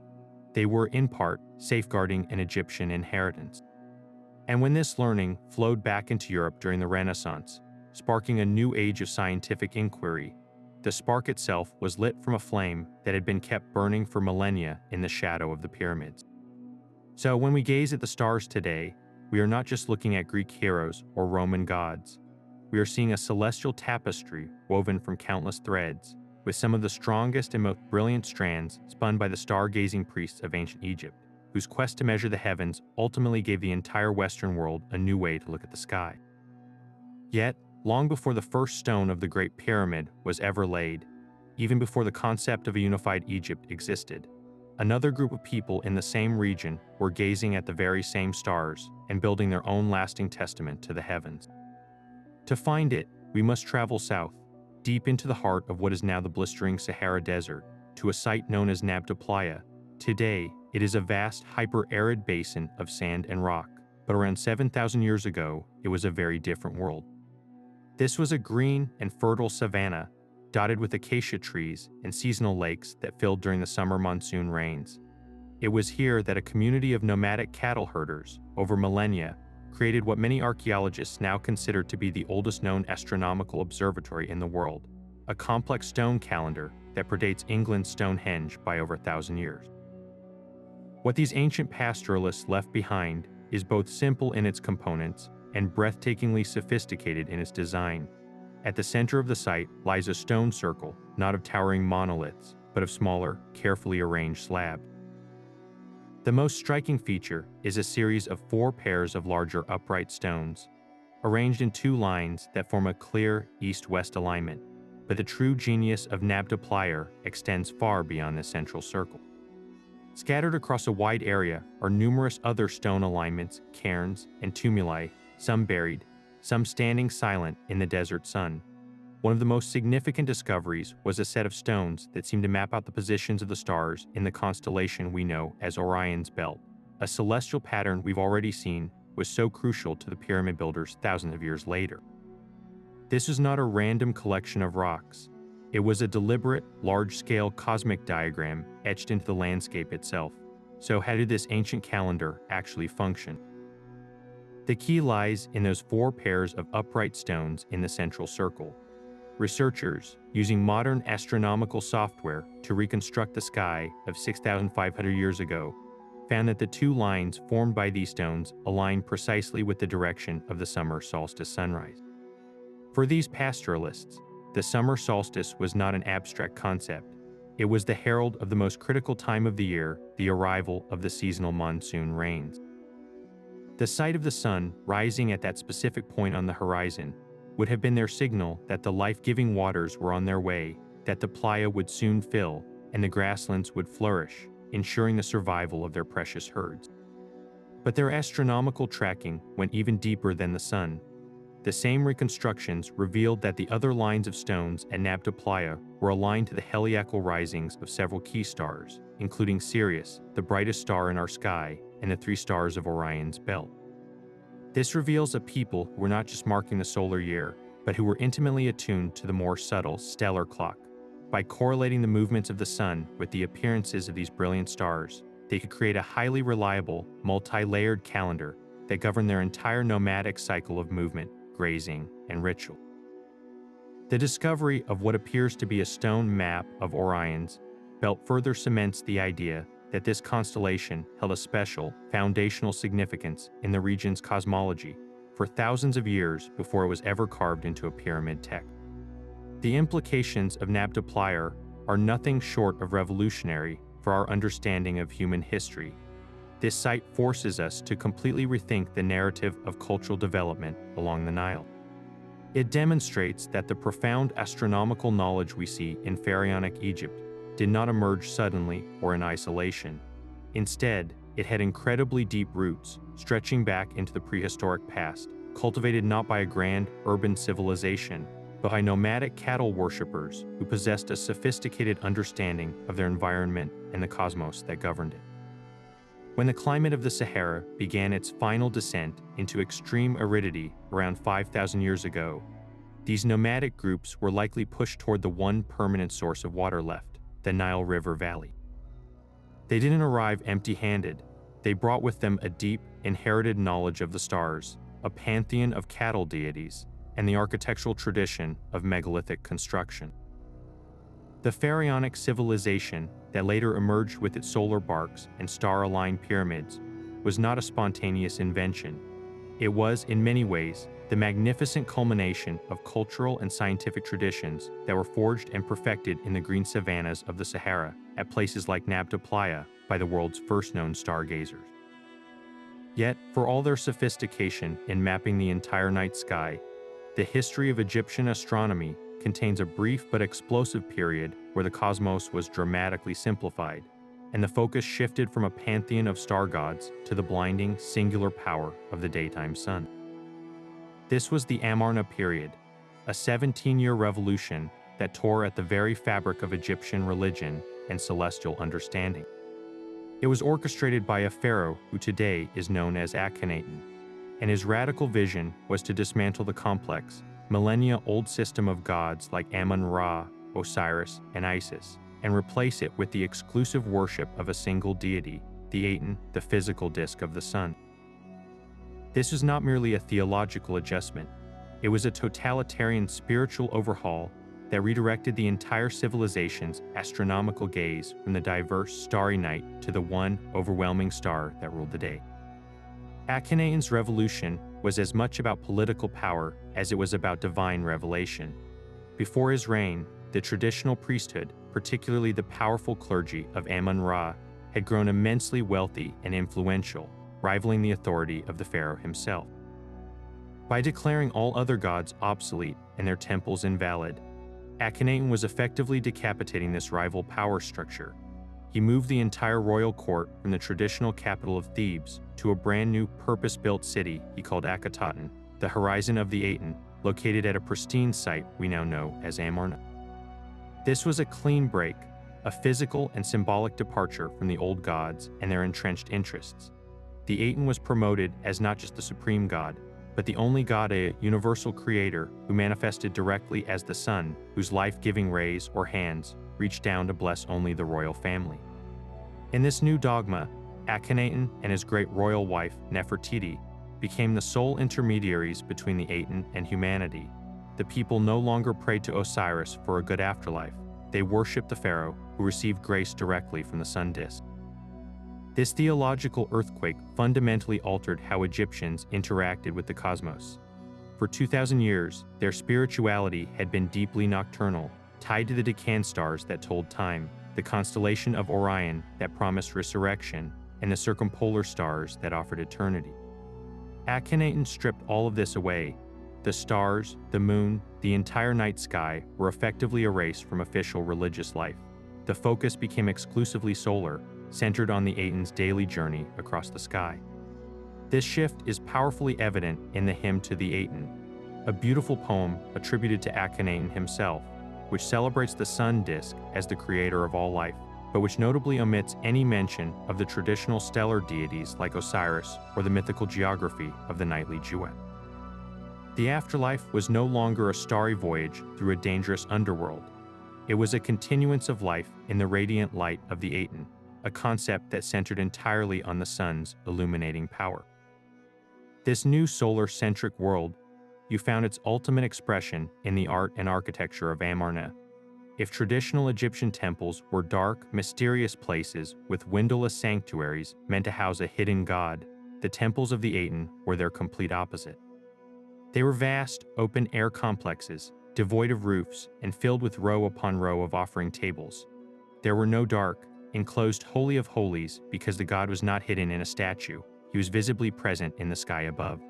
they were in part safeguarding an Egyptian inheritance. And when this learning flowed back into Europe during the Renaissance, sparking a new age of scientific inquiry, the spark itself was lit from a flame that had been kept burning for millennia in the shadow of the pyramids. So when we gaze at the stars today, we are not just looking at Greek heroes or Roman gods. We are seeing a celestial tapestry woven from countless threads, with some of the strongest and most brilliant strands spun by the stargazing priests of ancient Egypt, whose quest to measure the heavens ultimately gave the entire Western world a new way to look at the sky. Yet, long before the first stone of the Great Pyramid was ever laid, even before the concept of a unified Egypt existed, another group of people in the same region were gazing at the very same stars and building their own lasting testament to the heavens. To find it, we must travel south, deep into the heart of what is now the blistering Sahara Desert, to a site known as Nabta Playa. Today, it is a vast, hyper-arid basin of sand and rock, but around 7,000 years ago, it was a very different world. This was a green and fertile savanna, dotted with acacia trees and seasonal lakes that filled during the summer monsoon rains. It was here that a community of nomadic cattle herders, over millennia, created what many archaeologists now consider to be the oldest known astronomical observatory in the world, a complex stone calendar that predates England's Stonehenge by over 1,000 years. What these ancient pastoralists left behind is both simple in its components and breathtakingly sophisticated in its design. At the center of the site lies a stone circle, not of towering monoliths, but of smaller, carefully arranged slabs. The most striking feature is a series of 4 pairs of larger upright stones, arranged in 2 lines that form a clear east-west alignment, but the true genius of Nabta Playa extends far beyond this central circle. Scattered across a wide area are numerous other stone alignments, cairns, and tumuli, some buried, some standing silent in the desert sun. One of the most significant discoveries was a set of stones that seemed to map out the positions of the stars in the constellation we know as Orion's Belt. A celestial pattern we've already seen was so crucial to the pyramid builders thousands of years later. This was not a random collection of rocks. It was a deliberate, large-scale cosmic diagram etched into the landscape itself. So how did this ancient calendar actually function? The key lies in those 4 pairs of upright stones in the central circle. Researchers, using modern astronomical software to reconstruct the sky of 6,500 years ago, found that the 2 lines formed by these stones aligned precisely with the direction of the summer solstice sunrise. For these pastoralists, the summer solstice was not an abstract concept. It was the herald of the most critical time of the year, the arrival of the seasonal monsoon rains. The sight of the sun rising at that specific point on the horizon would have been their signal that the life-giving waters were on their way, that the playa would soon fill, and the grasslands would flourish, ensuring the survival of their precious herds. But their astronomical tracking went even deeper than the sun. The same reconstructions revealed that the other lines of stones at Nabta Playa were aligned to the heliacal risings of several key stars, including Sirius, the brightest star in our sky, and the 3 stars of Orion's Belt. This reveals a people who were not just marking the solar year, but who were intimately attuned to the more subtle stellar clock. By correlating the movements of the sun with the appearances of these brilliant stars, they could create a highly reliable, multi-layered calendar that governed their entire nomadic cycle of movement, grazing, and ritual. The discovery of what appears to be a stone map of Orion's Belt further cements the idea that this constellation held a special, foundational significance in the region's cosmology for thousands of years before it was ever carved into a pyramid text. The implications of Nabta Playa are nothing short of revolutionary for our understanding of human history. This site forces us to completely rethink the narrative of cultural development along the Nile. It demonstrates that the profound astronomical knowledge we see in pharaonic Egypt did not emerge suddenly or in isolation. Instead, it had incredibly deep roots, stretching back into the prehistoric past, cultivated not by a grand urban civilization, but by nomadic cattle worshippers who possessed a sophisticated understanding of their environment and the cosmos that governed it. When the climate of the Sahara began its final descent into extreme aridity around 5,000 years ago, these nomadic groups were likely pushed toward the one permanent source of water left, the Nile River Valley. They didn't arrive empty-handed. They brought with them a deep, inherited knowledge of the stars, a pantheon of cattle deities, and the architectural tradition of megalithic construction. The pharaonic civilization that later emerged with its solar barks and star-aligned pyramids was not a spontaneous invention. It was, in many ways, the magnificent culmination of cultural and scientific traditions that were forged and perfected in the green savannas of the Sahara at places like Nabta Playa by the world's first known stargazers. Yet, for all their sophistication in mapping the entire night sky, the history of Egyptian astronomy contains a brief but explosive period where the cosmos was dramatically simplified, and the focus shifted from a pantheon of star gods to the blinding, singular power of the daytime sun. This was the Amarna period, a 17-year revolution that tore at the very fabric of Egyptian religion and celestial understanding. It was orchestrated by a pharaoh who today is known as Akhenaten, and his radical vision was to dismantle the complex, millennia-old system of gods like Amun-Ra, Osiris, and Isis, and replace it with the exclusive worship of a single deity, the Aten, the physical disk of the sun. This was not merely a theological adjustment. It was a totalitarian spiritual overhaul that redirected the entire civilization's astronomical gaze from the diverse starry night to the one overwhelming star that ruled the day. Akhenaten's revolution was as much about political power as it was about divine revelation. Before his reign, the traditional priesthood, particularly the powerful clergy of Amun-Ra, had grown immensely wealthy and influential, rivaling the authority of the pharaoh himself. By declaring all other gods obsolete and their temples invalid, Akhenaten was effectively decapitating this rival power structure. He moved the entire royal court from the traditional capital of Thebes to a brand new purpose-built city he called Akhetaten, the horizon of the Aten, located at a pristine site we now know as Amarna. This was a clean break, a physical and symbolic departure from the old gods and their entrenched interests. The Aten was promoted as not just the supreme god, but the only god, a universal creator who manifested directly as the sun, whose life-giving rays or hands reached down to bless only the royal family. In this new dogma, Akhenaten and his great royal wife, Nefertiti, became the sole intermediaries between the Aten and humanity. The people no longer prayed to Osiris for a good afterlife. They worshipped the pharaoh, who received grace directly from the sun disk. This theological earthquake fundamentally altered how Egyptians interacted with the cosmos. For 2,000 years, their spirituality had been deeply nocturnal, tied to the decans stars that told time, the constellation of Orion that promised resurrection, and the circumpolar stars that offered eternity. Akhenaten stripped all of this away. The stars, the moon, the entire night sky were effectively erased from official religious life. The focus became exclusively solar, centered on the Aten's daily journey across the sky. This shift is powerfully evident in the hymn to the Aten, a beautiful poem attributed to Akhenaten himself, which celebrates the sun disk as the creator of all life, but which notably omits any mention of the traditional stellar deities like Osiris or the mythical geography of the nightly duet. The afterlife was no longer a starry voyage through a dangerous underworld. It was a continuance of life in the radiant light of the Aten, a concept that centered entirely on the sun's illuminating power. This new solar-centric world found its ultimate expression in the art and architecture of Amarna. If traditional Egyptian temples were dark, mysterious places with windowless sanctuaries meant to house a hidden god, the temples of the Aten were their complete opposite. They were vast, open-air complexes, devoid of roofs and filled with row upon row of offering tables. There were no dark, enclosed Holy of Holies because the god was not hidden in a statue. He was visibly present in the sky above.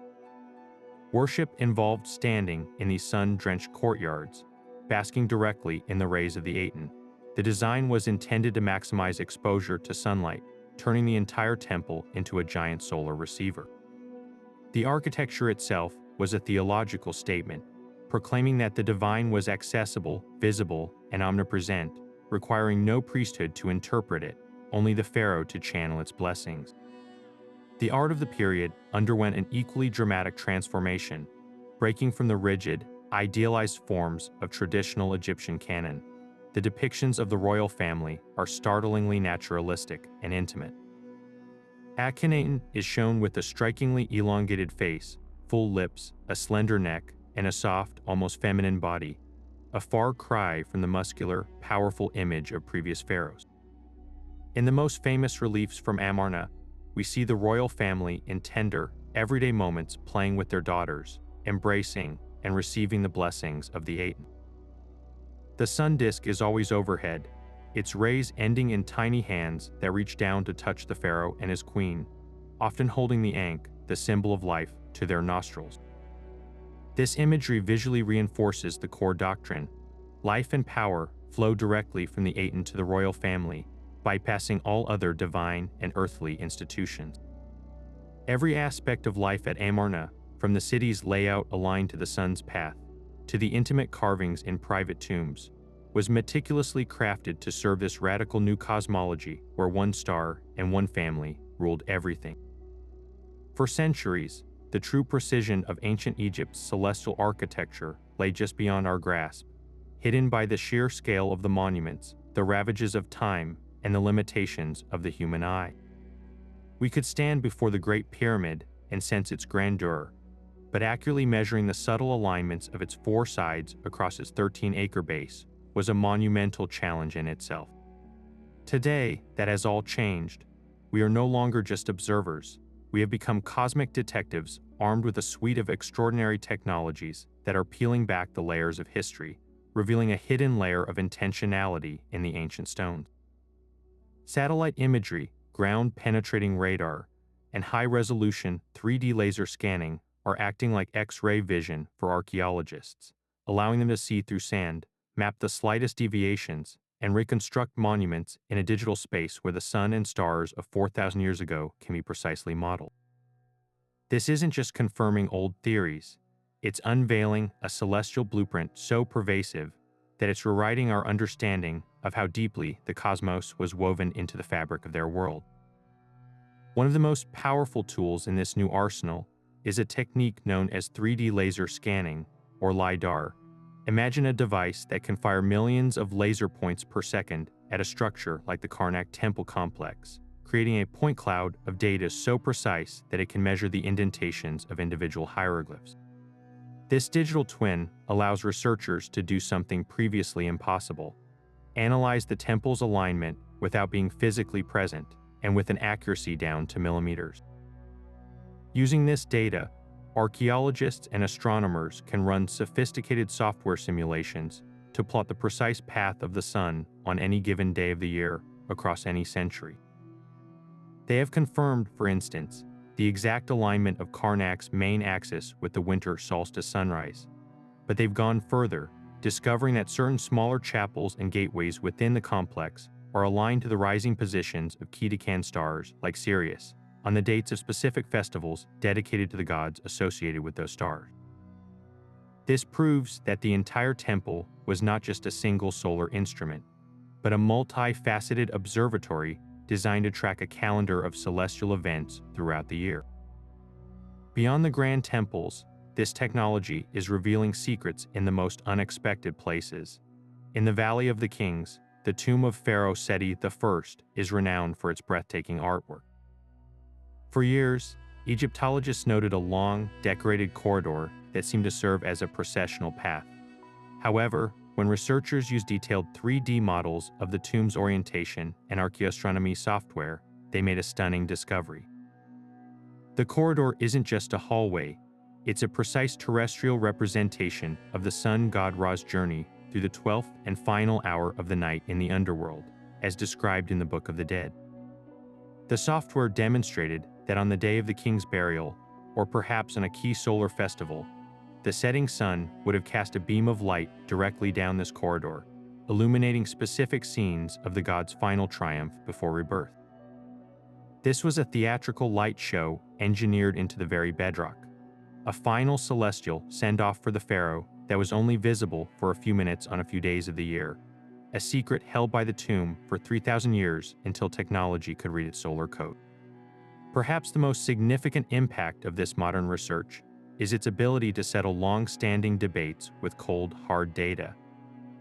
Worship involved standing in these sun-drenched courtyards, basking directly in the rays of the Aten. The design was intended to maximize exposure to sunlight, turning the entire temple into a giant solar receiver. The architecture itself was a theological statement, proclaiming that the divine was accessible, visible, and omnipresent, requiring no priesthood to interpret it, only the pharaoh to channel its blessings. The art of the period underwent an equally dramatic transformation, breaking from the rigid, idealized forms of traditional Egyptian canon. The depictions of the royal family are startlingly naturalistic and intimate. Akhenaten is shown with a strikingly elongated face, full lips, a slender neck, and a soft, almost feminine body, a far cry from the muscular, powerful image of previous pharaohs. In the most famous reliefs from Amarna, we see the royal family in tender, everyday moments playing with their daughters, embracing and receiving the blessings of the Aten. The sun disk is always overhead, its rays ending in tiny hands that reach down to touch the pharaoh and his queen, often holding the ankh, the symbol of life, to their nostrils. This imagery visually reinforces the core doctrine. Life and power flow directly from the Aten to the royal family, bypassing all other divine and earthly institutions. Every aspect of life at Amarna, from the city's layout aligned to the sun's path, to the intimate carvings in private tombs, was meticulously crafted to serve this radical new cosmology where one star and one family ruled everything. For centuries, the true precision of ancient Egypt's celestial architecture lay just beyond our grasp, hidden by the sheer scale of the monuments, the ravages of time, and the limitations of the human eye. We could stand before the Great Pyramid and sense its grandeur, but accurately measuring the subtle alignments of its four sides across its 13-acre base was a monumental challenge in itself. Today, that has all changed. We are no longer just observers. We have become cosmic detectives armed with a suite of extraordinary technologies that are peeling back the layers of history, revealing a hidden layer of intentionality in the ancient stones. Satellite imagery, ground-penetrating radar, and high-resolution 3D laser scanning are acting like X-ray vision for archaeologists, allowing them to see through sand, map the slightest deviations, and reconstruct monuments in a digital space where the sun and stars of 4,000 years ago can be precisely modeled. This isn't just confirming old theories, it's unveiling a celestial blueprint so pervasive that it's rewriting our understanding of how deeply the cosmos was woven into the fabric of their world. One of the most powerful tools in this new arsenal is a technique known as 3D laser scanning, or LiDAR. Imagine a device that can fire millions of laser points per second at a structure like the Karnak Temple complex, creating a point cloud of data so precise that it can measure the indentations of individual hieroglyphs. This digital twin allows researchers to do something previously impossible: analyze the temple's alignment without being physically present and with an accuracy down to millimeters. Using this data, archaeologists and astronomers can run sophisticated software simulations to plot the precise path of the sun on any given day of the year across any century. They have confirmed, for instance, the exact alignment of Karnak's main axis with the winter solstice sunrise. But they've gone further, discovering that certain smaller chapels and gateways within the complex are aligned to the rising positions of key decan stars like Sirius, on the dates of specific festivals dedicated to the gods associated with those stars. This proves that the entire temple was not just a single solar instrument, but a multifaceted observatory designed to track a calendar of celestial events throughout the year. Beyond the grand temples, this technology is revealing secrets in the most unexpected places. In the Valley of the Kings, the tomb of Pharaoh Seti I is renowned for its breathtaking artwork. For years, Egyptologists noted a long, decorated corridor that seemed to serve as a processional path. However, when researchers used detailed 3D models of the tomb's orientation and archaeoastronomy software, they made a stunning discovery. The corridor isn't just a hallway, it's a precise terrestrial representation of the sun god Ra's journey through the 12th and final hour of the night in the underworld, as described in the Book of the Dead. The software demonstrated that on the day of the king's burial, or perhaps on a key solar festival, the setting sun would have cast a beam of light directly down this corridor, illuminating specific scenes of the god's final triumph before rebirth. This was a theatrical light show engineered into the very bedrock, a final celestial send-off for the pharaoh that was only visible for a few minutes on a few days of the year, a secret held by the tomb for 3,000 years until technology could read its solar code. Perhaps the most significant impact of this modern research is its ability to settle long-standing debates with cold, hard data.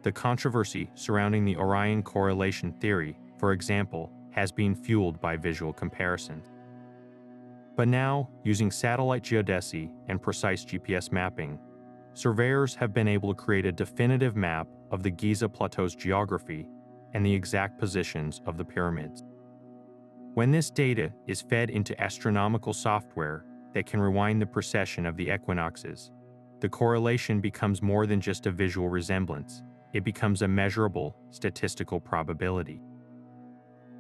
The controversy surrounding the Orion correlation theory, for example, has been fueled by visual comparisons. But now, using satellite geodesy and precise GPS mapping, surveyors have been able to create a definitive map of the Giza Plateau's geography and the exact positions of the pyramids. When this data is fed into astronomical software that can rewind the precession of the equinoxes, the correlation becomes more than just a visual resemblance. It becomes a measurable statistical probability.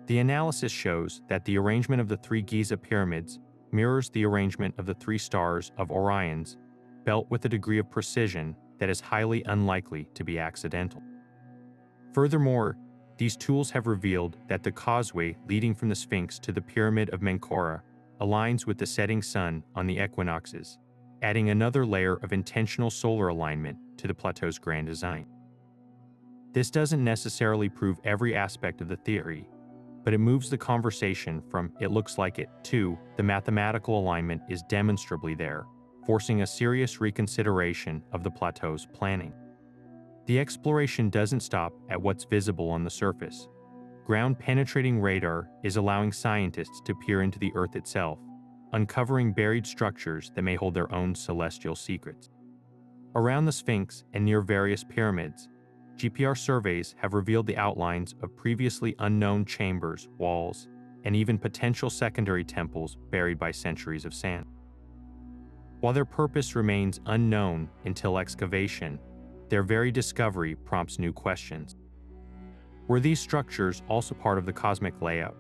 The analysis shows that the arrangement of the three Giza pyramids mirrors the arrangement of the three stars of Orion's belt with a degree of precision that is highly unlikely to be accidental. Furthermore, these tools have revealed that the causeway leading from the Sphinx to the Pyramid of Menkaure aligns with the setting sun on the equinoxes, adding another layer of intentional solar alignment to the plateau's grand design. This doesn't necessarily prove every aspect of the theory, but it moves the conversation from "it looks like it" to "the mathematical alignment is demonstrably there," forcing a serious reconsideration of the plateau's planning. The exploration doesn't stop at what's visible on the surface. Ground-penetrating radar is allowing scientists to peer into the Earth itself, uncovering buried structures that may hold their own celestial secrets. Around the Sphinx and near various pyramids, GPR surveys have revealed the outlines of previously unknown chambers, walls, and even potential secondary temples buried by centuries of sand. While their purpose remains unknown until excavation, their very discovery prompts new questions. Were these structures also part of the cosmic layout?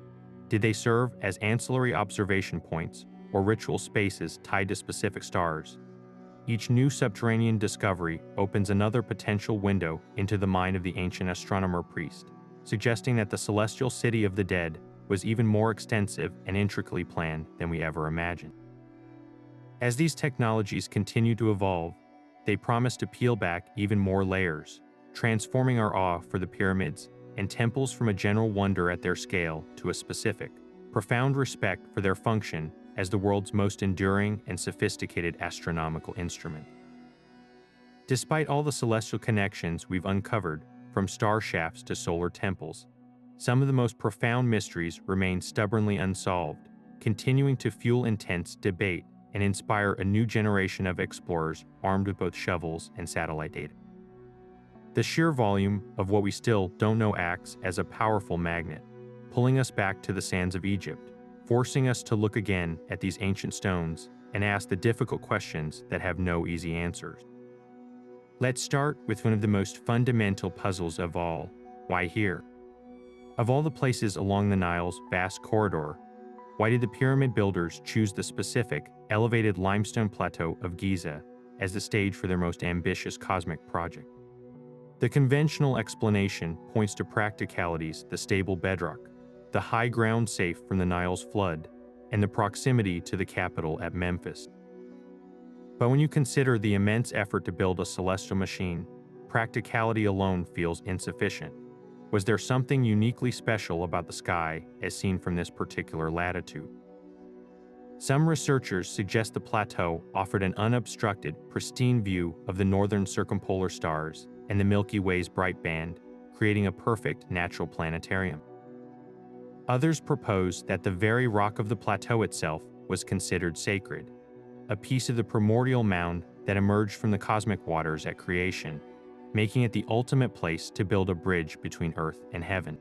Did they serve as ancillary observation points or ritual spaces tied to specific stars? Each new subterranean discovery opens another potential window into the mind of the ancient astronomer priest, suggesting that the celestial city of the dead was even more extensive and intricately planned than we ever imagined. As these technologies continue to evolve, they promise to peel back even more layers, transforming our awe for the pyramids and temples from a general wonder at their scale to a specific, profound respect for their function as the world's most enduring and sophisticated astronomical instrument. Despite all the celestial connections we've uncovered, from star shafts to solar temples, some of the most profound mysteries remain stubbornly unsolved, continuing to fuel intense debate and inspire a new generation of explorers armed with both shovels and satellite data. The sheer volume of what we still don't know acts as a powerful magnet, pulling us back to the sands of Egypt, forcing us to look again at these ancient stones and ask the difficult questions that have no easy answers. Let's start with one of the most fundamental puzzles of all: why here? Of all the places along the Nile's vast corridor, why did the pyramid builders choose the specific, elevated limestone plateau of Giza as the stage for their most ambitious cosmic project? The conventional explanation points to practicalities: the stable bedrock, the high ground safe from the Nile's flood, and the proximity to the capital at Memphis. But when you consider the immense effort to build a celestial machine, practicality alone feels insufficient. Was there something uniquely special about the sky as seen from this particular latitude? Some researchers suggest the plateau offered an unobstructed, pristine view of the northern circumpolar stars and the Milky Way's bright band, creating a perfect natural planetarium. Others propose that the very rock of the plateau itself was considered sacred, a piece of the primordial mound that emerged from the cosmic waters at creation, making it the ultimate place to build a bridge between Earth and heaven.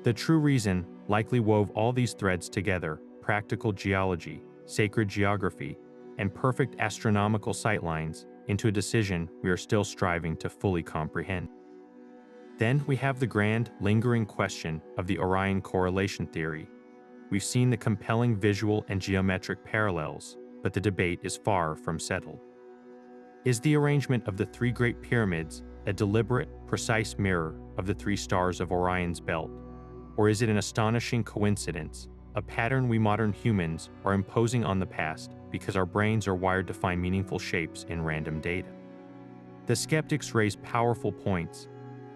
The true reason likely wove all these threads together: practical geology, sacred geography, and perfect astronomical sightlines, into a decision we are still striving to fully comprehend. Then we have the grand, lingering question of the Orion correlation theory. We've seen the compelling visual and geometric parallels, but the debate is far from settled. Is the arrangement of the three great pyramids a deliberate, precise mirror of the three stars of Orion's belt? Or is it an astonishing coincidence, a pattern we modern humans are imposing on the past because our brains are wired to find meaningful shapes in random data? The skeptics raise powerful points.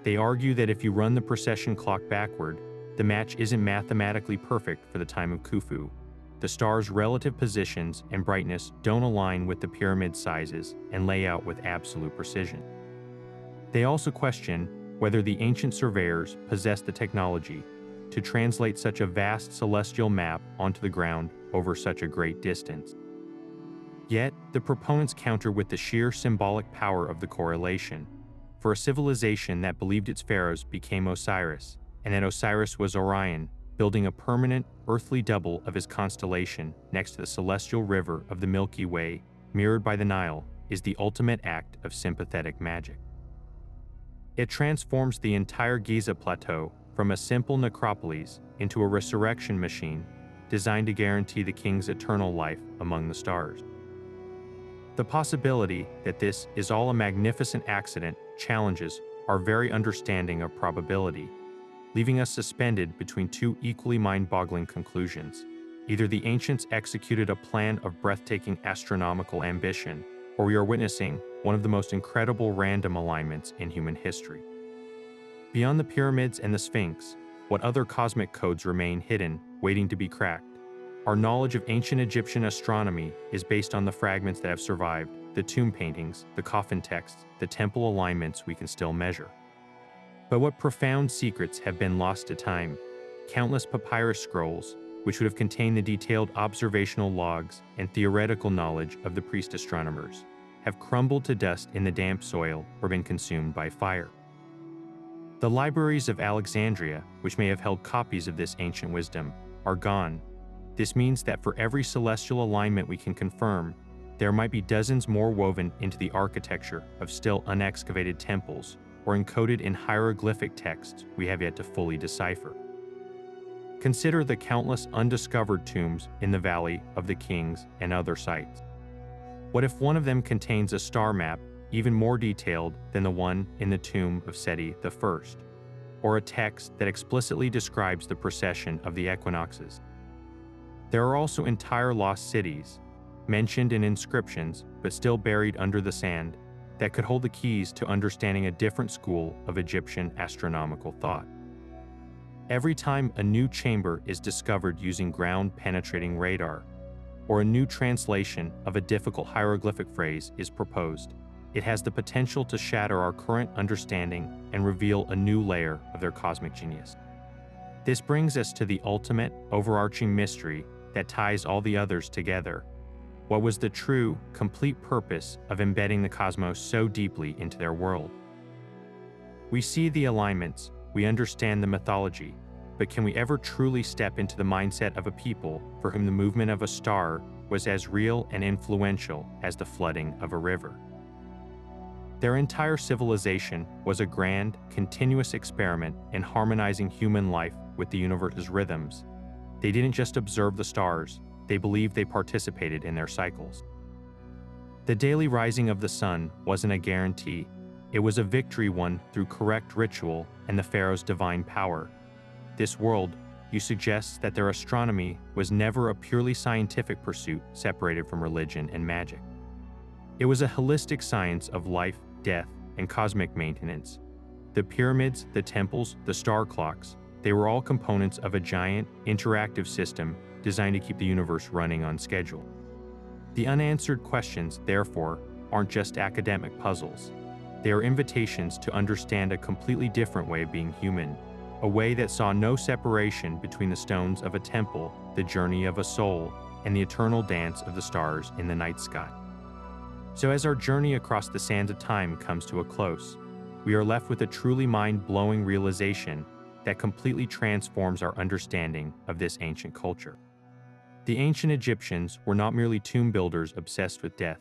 They argue that if you run the precession clock backward, the match isn't mathematically perfect for the time of Khufu. the stars' relative positions and brightness don't align with the pyramid sizes and layout with absolute precision. They also question whether the ancient surveyors possessed the technology to translate such a vast celestial map onto the ground over such a great distance. Yet, the proponents counter with the sheer symbolic power of the correlation. For a civilization that believed its pharaohs became Osiris, and that Osiris was Orion, building a permanent, earthly double of his constellation next to the celestial river of the Milky Way, mirrored by the Nile, is the ultimate act of sympathetic magic. It transforms the entire Giza plateau from a simple necropolis into a resurrection machine designed to guarantee the king's eternal life among the stars. The possibility that this is all a magnificent accident challenges our very understanding of probability, leaving us suspended between two equally mind-boggling conclusions. Either the ancients executed a plan of breathtaking astronomical ambition, or we are witnessing one of the most incredible random alignments in human history. Beyond the pyramids and the Sphinx, what other cosmic codes remain hidden, waiting to be cracked? Our knowledge of ancient Egyptian astronomy is based on the fragments that have survived, the tomb paintings, the coffin texts, the temple alignments we can still measure. But what profound secrets have been lost to time? Countless papyrus scrolls, which would have contained the detailed observational logs and theoretical knowledge of the priest astronomers, have crumbled to dust in the damp soil or been consumed by fire. The libraries of Alexandria, which may have held copies of this ancient wisdom, are gone. This means that for every celestial alignment we can confirm, there might be dozens more woven into the architecture of still unexcavated temples or encoded in hieroglyphic texts we have yet to fully decipher. Consider the countless undiscovered tombs in the Valley of the Kings and other sites. What if one of them contains a star map even more detailed than the one in the tomb of Seti I, or a text that explicitly describes the precession of the equinoxes? There are also entire lost cities, mentioned in inscriptions but still buried under the sand, that could hold the keys to understanding a different school of Egyptian astronomical thought. Every time a new chamber is discovered using ground-penetrating radar, or a new translation of a difficult hieroglyphic phrase is proposed, it has the potential to shatter our current understanding and reveal a new layer of their cosmic genius. This brings us to the ultimate, overarching mystery that ties all the others together. What was the true, complete purpose of embedding the cosmos so deeply into their world? We see the alignments, we understand the mythology, but can we ever truly step into the mindset of a people for whom the movement of a star was as real and influential as the flooding of a river? Their entire civilization was a grand, continuous experiment in harmonizing human life with the universe's rhythms. They didn't just observe the stars, they believed they participated in their cycles. The daily rising of the sun wasn't a guarantee. It was a victory won through correct ritual and the pharaoh's divine power. This world, you suggest that their astronomy was never a purely scientific pursuit separated from religion and magic. It was a holistic science of life, death, and cosmic maintenance. The pyramids, the temples, the star clocks, they were all components of a giant, interactive system designed to keep the universe running on schedule. The unanswered questions, therefore, aren't just academic puzzles. They are invitations to understand a completely different way of being human, a way that saw no separation between the stones of a temple, the journey of a soul, and the eternal dance of the stars in the night sky. So as our journey across the sands of time comes to a close, we are left with a truly mind-blowing realization that completely transforms our understanding of this ancient culture. The ancient Egyptians were not merely tomb builders obsessed with death.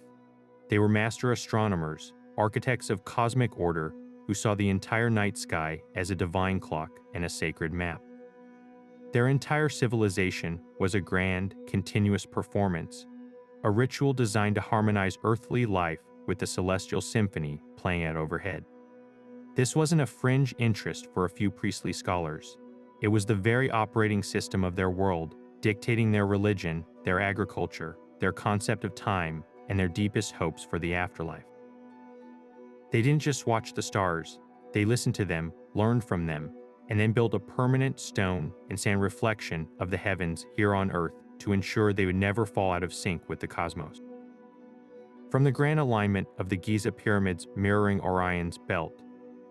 They were master astronomers, architects of cosmic order who saw the entire night sky as a divine clock and a sacred map. Their entire civilization was a grand, continuous performance, a ritual designed to harmonize earthly life with the celestial symphony playing out overhead. This wasn't a fringe interest for a few priestly scholars. It was the very operating system of their world, dictating their religion, their agriculture, their concept of time, and their deepest hopes for the afterlife. They didn't just watch the stars, they listened to them, learned from them, and then built a permanent stone and sand reflection of the heavens here on earth to ensure they would never fall out of sync with the cosmos. From the grand alignment of the Giza pyramids mirroring Orion's belt,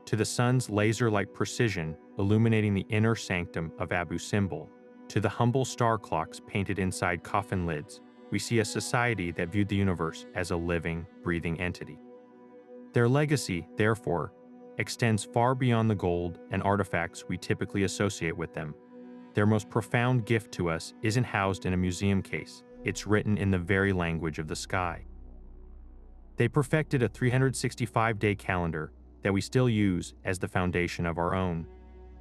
to the sun's laser-like precision illuminating the inner sanctum of Abu Simbel, to the humble star clocks painted inside coffin lids, we see a society that viewed the universe as a living, breathing entity. Their legacy, therefore, extends far beyond the gold and artifacts we typically associate with them. Their most profound gift to us isn't housed in a museum case, it's written in the very language of the sky. They perfected a 365-day calendar that we still use as the foundation of our own.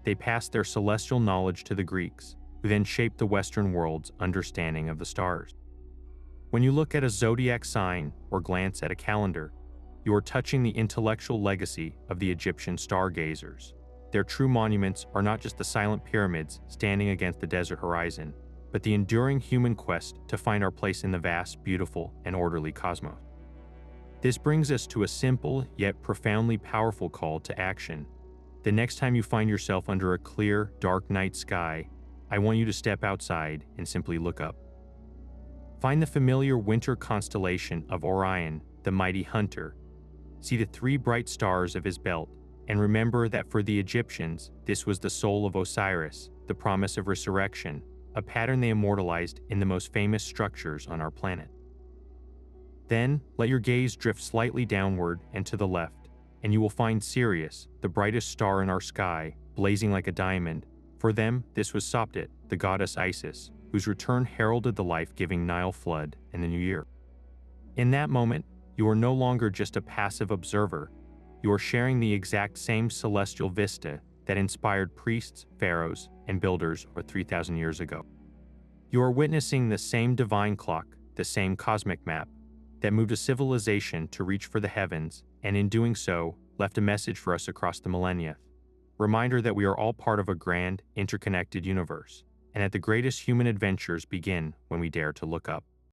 They passed their celestial knowledge to the Greeks, who then shaped the Western world's understanding of the stars. When you look at a zodiac sign or glance at a calendar, you are touching the intellectual legacy of the Egyptian stargazers. Their true monuments are not just the silent pyramids standing against the desert horizon, but the enduring human quest to find our place in the vast, beautiful, and orderly cosmos. This brings us to a simple yet profoundly powerful call to action. The next time you find yourself under a clear, dark night sky, I want you to step outside and simply look up. Find the familiar winter constellation of Orion, the mighty hunter. See the 3 bright stars of his belt, and remember that for the Egyptians, this was the soul of Osiris, the promise of resurrection, a pattern they immortalized in the most famous structures on our planet. Then, let your gaze drift slightly downward and to the left, and you will find Sirius, the brightest star in our sky, blazing like a diamond. For them, this was Sopdet, the goddess Isis, whose return heralded the life-giving Nile flood and the new year. In that moment, you are no longer just a passive observer. You are sharing the exact same celestial vista that inspired priests, pharaohs, and builders over 3,000 years ago. You are witnessing the same divine clock, the same cosmic map, that moved a civilization to reach for the heavens, and in doing so, left a message for us across the millennia. Reminder that we are all part of a grand, interconnected universe, and that the greatest human adventures begin when we dare to look up.